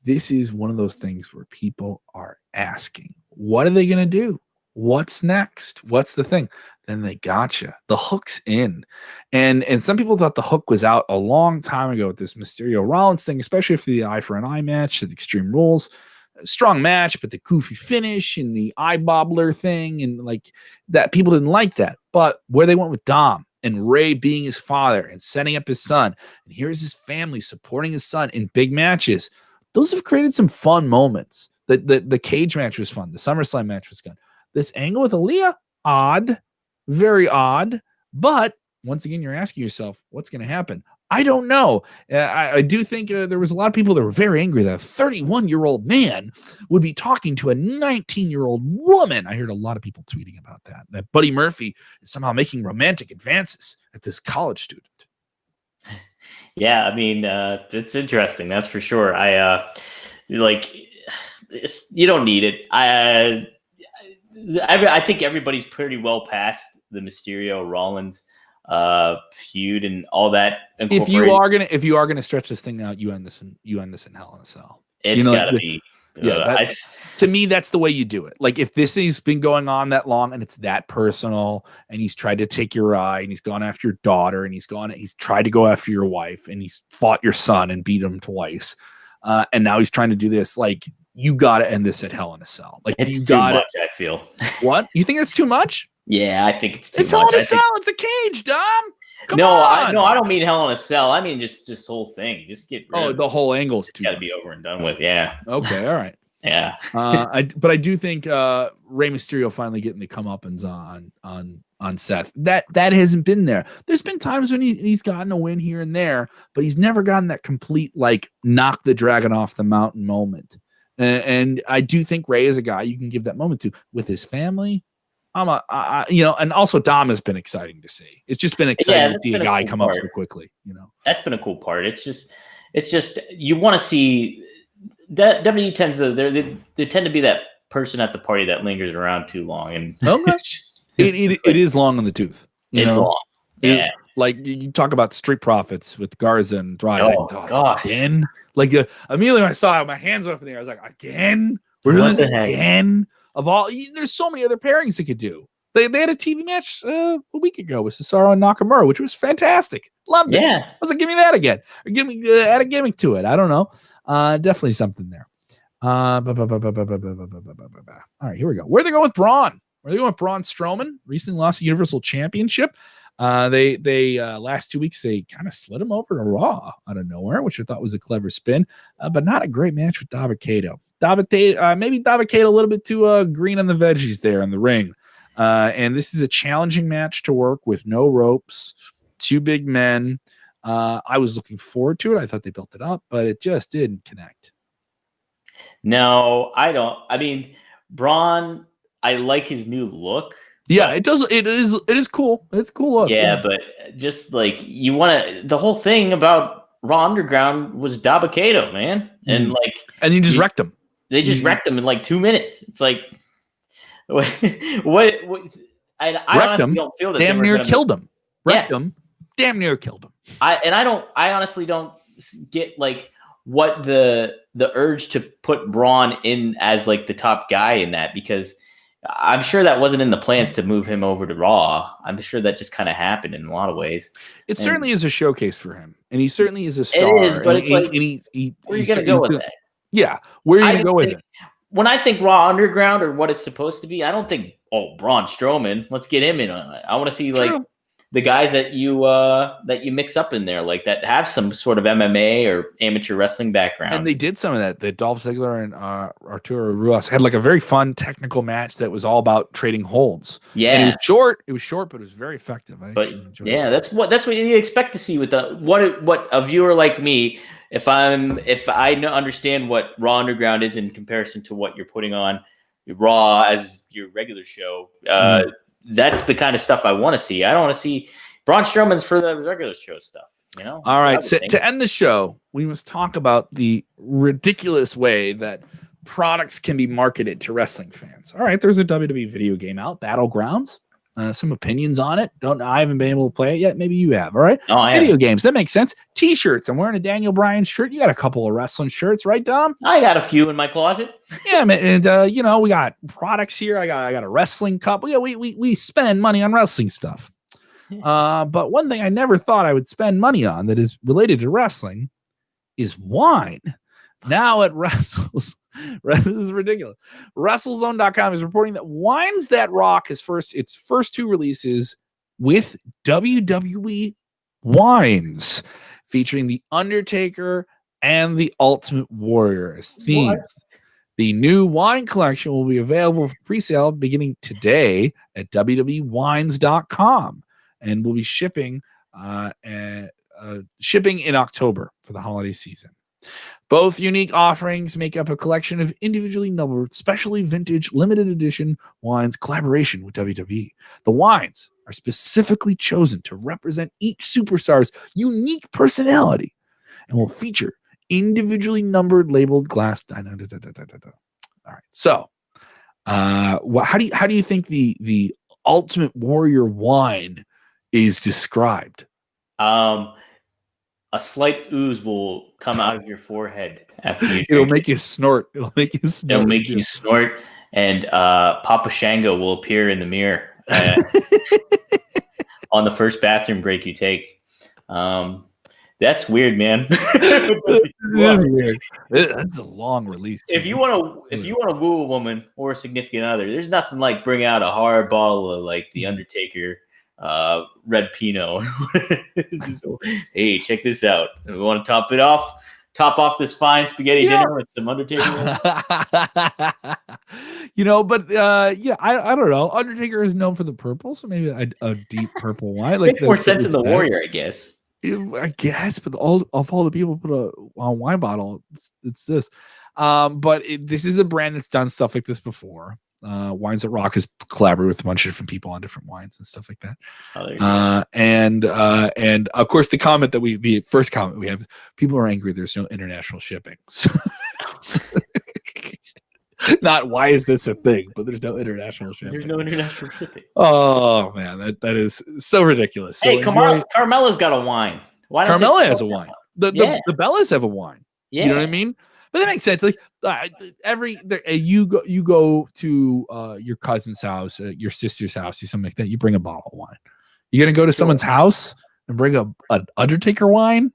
this is one of those things where people are asking, what are they going to do? What's next? What's the thing? Then they gotcha. The hook's in. And some people thought the hook was out a long time ago with this Mysterio Rollins thing, especially after the eye for an eye match at Extreme Rules. Strong match, but the goofy finish and the eye bobbler thing and like that, people didn't like that. But where they went with Dom and Ray being his father and setting up his son, and here's his family supporting his son in big matches, those have created some fun moments. The cage match was fun. The SummerSlam match was good. This angle with aliyah, odd, very odd. But once again, you're asking yourself, what's going to happen? I don't know. I do think there was a lot of people that were very angry that a 31-year-old man would be talking to a 19-year-old woman. I heard a lot of people tweeting about that Buddy Murphy is somehow making romantic advances at this college student. Yeah, I mean, it's interesting. That's for sure. You don't need it. I think everybody's pretty well past the Mysterio Rollins feud and all that. If you are gonna stretch this thing out, you end this in Hell in a Cell. It's gotta be. To me, that's the way you do it. Like if this has been going on that long and it's that personal, and he's tried to take your eye, and he's gone after your daughter, and he's tried to go after your wife, and he's fought your son and beat him twice, and now he's trying to do this. Like you got to end this at Hell in a Cell. Like it's too much. I feel. What? You think it's too much? Yeah, I think it's too much. It's Hell in a Cell. It's a cage, Dom. Come on. I don't mean Hell in a Cell. I mean just whole thing. Just get rid of the whole angle's too. Got to be over and done with. Yeah. Okay. All right. Yeah. But I do think Rey Mysterio finally getting the comeuppance on Seth. That hasn't been there. There's been times when he's gotten a win here and there, but he's never gotten that complete like knock the dragon off the mountain moment. And I do think Rey is a guy you can give that moment to with his family. And also Dom has been exciting to see. It's just been exciting to see a guy come up so quickly. That's been a cool part. It's just you want to see that WWE they tend to be that person at the party that lingers around too long, and it is long in the tooth. It's long. Yeah, like you talk about Street Profits with Garza and Andrade. Oh gosh, again! Like immediately when I saw it, my hands went up in the air. I was like, again? We're doing this again? Of all, there's so many other pairings they could do. They had a TV match a week ago with Cesaro and Nakamura, which was fantastic. Loved it. Yeah. I was like, give me that again. Or give me add a gimmick to it. I don't know. Definitely something there. All right, here we go. Where they go with Braun? Where they going with Braun Strowman? Recently lost the Universal Championship. They last 2 weeks they kind of slid him over to Raw out of nowhere, which I thought was a clever spin, but not a great match with Dabba-Kato. Maybe Dabba-Kato a little bit too green on the veggies there in the ring. And this is a challenging match to work with no ropes, two big men. I was looking forward to it. I thought they built it up, but it just didn't connect. No, I don't. I mean, Braun, I like his new look. Yeah, it does. It is cool. It's a cool look. Yeah, but just like you want to, the whole thing about Raw Underground was Dabba-Kato, man, and you just wrecked him. They just wrecked him in like 2 minutes. It's like, what I honestly don't feel that damn near killed him. Wrecked him. Damn near killed him. I honestly don't get like what the urge to put Braun in as like the top guy in that, because I'm sure that wasn't in the plans to move him over to Raw. I'm sure that just kind of happened in a lot of ways. It certainly is a showcase for him, and he certainly is a star. It is, but it's like, where are you going to go with that? Yeah, where are you going to go with it? When I think Raw Underground or what it's supposed to be, I don't think, Braun Strowman, let's get him in on it. I want to see like the guys that you mix up in there, like that have some sort of MMA or amateur wrestling background. And they did some of that. The Dolph Ziggler and Arturo Ruas had like a very fun technical match that was all about trading holds. Yeah, and it was short, but it was very effective. That's what you expect to see with what a viewer like me. If I understand what Raw Underground is in comparison to what you're putting on Raw as your regular show, that's the kind of stuff I want to see. I don't want to see Braun Strowman's for the regular show stuff. All right. So to end the show, we must talk about the ridiculous way that products can be marketed to wrestling fans. All right, there's a WWE video game out, Battlegrounds. Some opinions on it. I haven't been able to play it yet. Maybe you have. All right. Video games. That makes sense. T-shirts. I'm wearing a Daniel Bryan shirt. You got a couple of wrestling shirts, right, Dom? I got a few in my closet. Yeah, man. And we got products here. I got a wrestling cup. Yeah, we spend money on wrestling stuff. But one thing I never thought I would spend money on that is related to wrestling is wine. Now it wrestles. This is ridiculous. WrestleZone.com is reporting that Wines That Rock is its first two releases with WWE wines, featuring The Undertaker and The Ultimate Warrior as themes. The new wine collection will be available for pre-sale beginning today at WWEWines.com and will be shipping in October for the holiday season. Both unique offerings make up a collection of individually numbered, specially vintage, limited edition wines collaboration with WWE. The wines are specifically chosen to represent each superstar's unique personality and will feature individually numbered, labeled glass. All right. So, how do you think the Ultimate Warrior wine is described? A slight ooze will come out of your forehead after you. It'll make you snort. It'll make you snort, and Papa Shango will appear in the mirror on the first bathroom break you take. That's weird, man. That's weird. That's a long release. If you want to woo a woman or a significant other, there's nothing like bring out a hard bottle of like The Undertaker. Red Pinot. Hey, check this out. We want to top it off top off this fine spaghetti dinner with some Undertaker. But I don't know. Undertaker is known for the purple, so maybe a deep purple wine. Makes more sense in the Warrior, I guess. I guess, but all the people put a wine bottle, it's this. But this is a brand that's done stuff like this before. Wines That Rock has collaborated with a bunch of different people on different wines and stuff like that. And of course, the first comment we have, people are angry there's no international shipping. Not why is this a thing, but there's no international shipping. There's no international shipping. Oh man, that is so ridiculous. Hey, Carmella's got a wine. Carmella has a wine. The Bellas have a wine. Yeah. You know what I mean? But that makes sense. Like you go to your cousin's house, your sister's house, or something like that. You bring a bottle of wine. You're gonna go to someone's house and bring an Undertaker wine.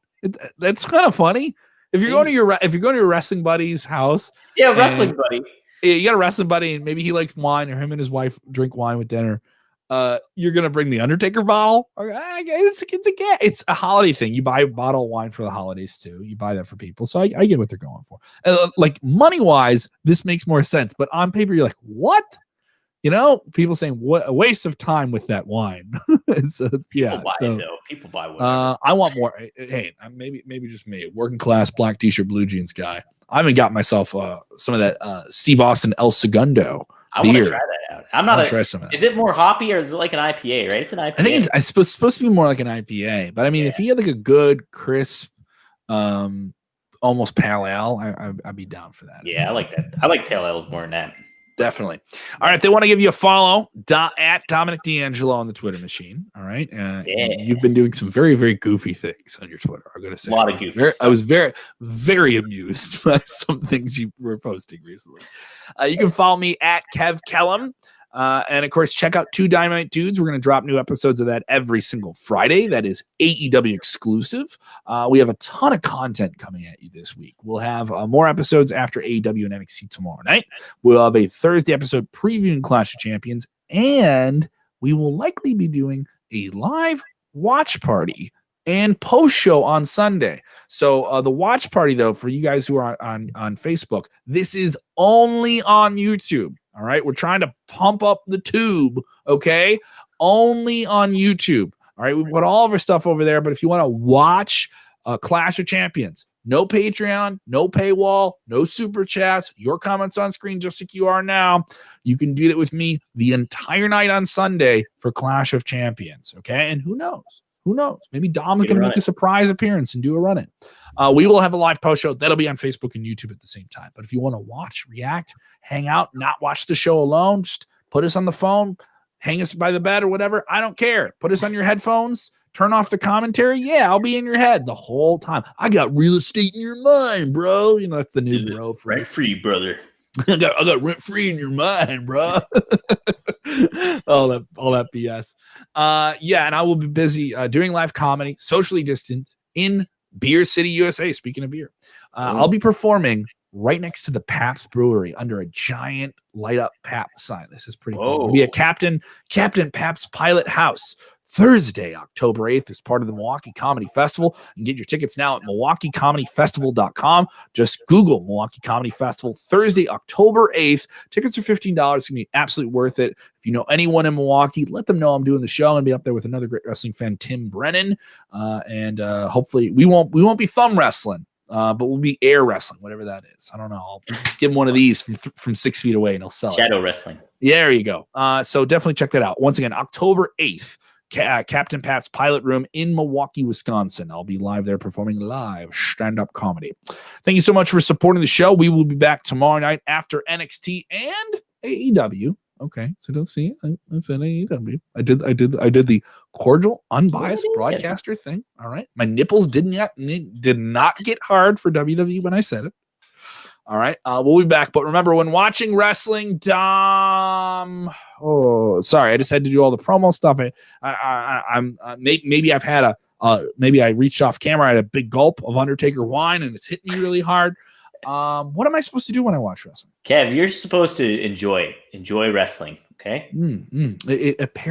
That's kind of funny. If you're going to your wrestling buddy's house, wrestling buddy. You got a wrestling buddy, and maybe he likes wine, or him and his wife drink wine with dinner. You're gonna bring the Undertaker bottle. It's a holiday thing. You buy a bottle of wine for the holidays too. You buy that for people, so I get what they're going for. Like money wise, this makes more sense. But on paper, you're like, what? People saying what a waste of time with that wine. People buy whatever. I want more. Hey, maybe just me, working class black t-shirt, blue jeans guy. I haven't got myself some of that Steve Austin El Segundo. I want to try that out. I'm not try some of that. Is it more hoppy or is it like an IPA? Right, it's an IPA. I think it's supposed to be more like an IPA. But I mean, if you had like a good crisp, almost pale ale, I'd be down for that. Yeah, I like that. I like pale ales more than that. Definitely. All right. They want to give you a follow at Dominic D'Angelo on the Twitter machine. All right. You've been doing some very, very goofy things on your Twitter. I'm going to say a lot of goofy. I was very, very amused by some things you were posting recently. You can follow me at Kev Kellum. And of course, check out Two Dynamite Dudes. We're going to drop new episodes of that every single Friday. That is AEW exclusive. We have a ton of content coming at you this week. We'll have more episodes after AEW and NXT tomorrow night. We'll have a Thursday episode previewing Clash of Champions, and we will likely be doing a live watch party and post show on Sunday. So the watch party, though, for you guys who are on Facebook, this is only on YouTube. All right. We're trying to pump up the tube. Okay. Only on YouTube. All right. We put all of our stuff over there. But if you want to watch Clash of Champions, no Patreon, no paywall, no super chats, your comments on screen, just like you are now. You can do that with me the entire night on Sunday for Clash of Champions. Okay. And who knows? Who knows? Maybe Dom's going to make a surprise appearance and do a run-in. We will have a live post show. That'll be on Facebook and YouTube at the same time. But if you want to watch, react, hang out, not watch the show alone, just put us on the phone, hang us by the bed or whatever. I don't care. Put us on your headphones. Turn off the commentary. Yeah, I'll be in your head the whole time. I got real estate in your mind, bro. That's the new bro phrase. Rent free, brother. I got rent free in your mind, bro. all that BS. And I will be busy doing live comedy, socially distant in Beer City, USA. Speaking of beer, I'll be performing right next to the Pabst Brewery under a giant light up Pabst sign. This is pretty cool. It'll be a Captain Pabst Pilot House. Thursday, October 8th, as part of the Milwaukee Comedy Festival. You can get your tickets now at MilwaukeeComedyFestival.com. Just Google Milwaukee Comedy Festival. Thursday, October 8th. Tickets are $15. It's going to be absolutely worth it. If you know anyone in Milwaukee, let them know I'm doing the show and be up there with another great wrestling fan, Tim Brennan. And hopefully we won't be thumb wrestling. But we'll be air wrestling, whatever that is. I don't know. I'll give him one of these from 6 feet away and he'll sell Shadow wrestling. Yeah, there you go. So definitely check that out. Once again, October 8th. Captain Pat's Pilot Room in Milwaukee, Wisconsin. I'll be live there performing live stand-up comedy. Thank you so much for supporting the show. We will be back tomorrow night after NXT and AEW. Okay, so don't see it. I said AEW. I did the cordial, unbiased broadcaster thing. All right, my nipples did not get hard for WWE when I said it. All right, we'll be back. But remember, when watching wrestling, Dom. Oh, sorry, I just had to do all the promo stuff. I'm maybe I've had maybe I reached off camera. I had a big gulp of Undertaker wine, and it's hit me really hard. What am I supposed to do when I watch wrestling? Kev, you're supposed to enjoy wrestling. Okay. It appears.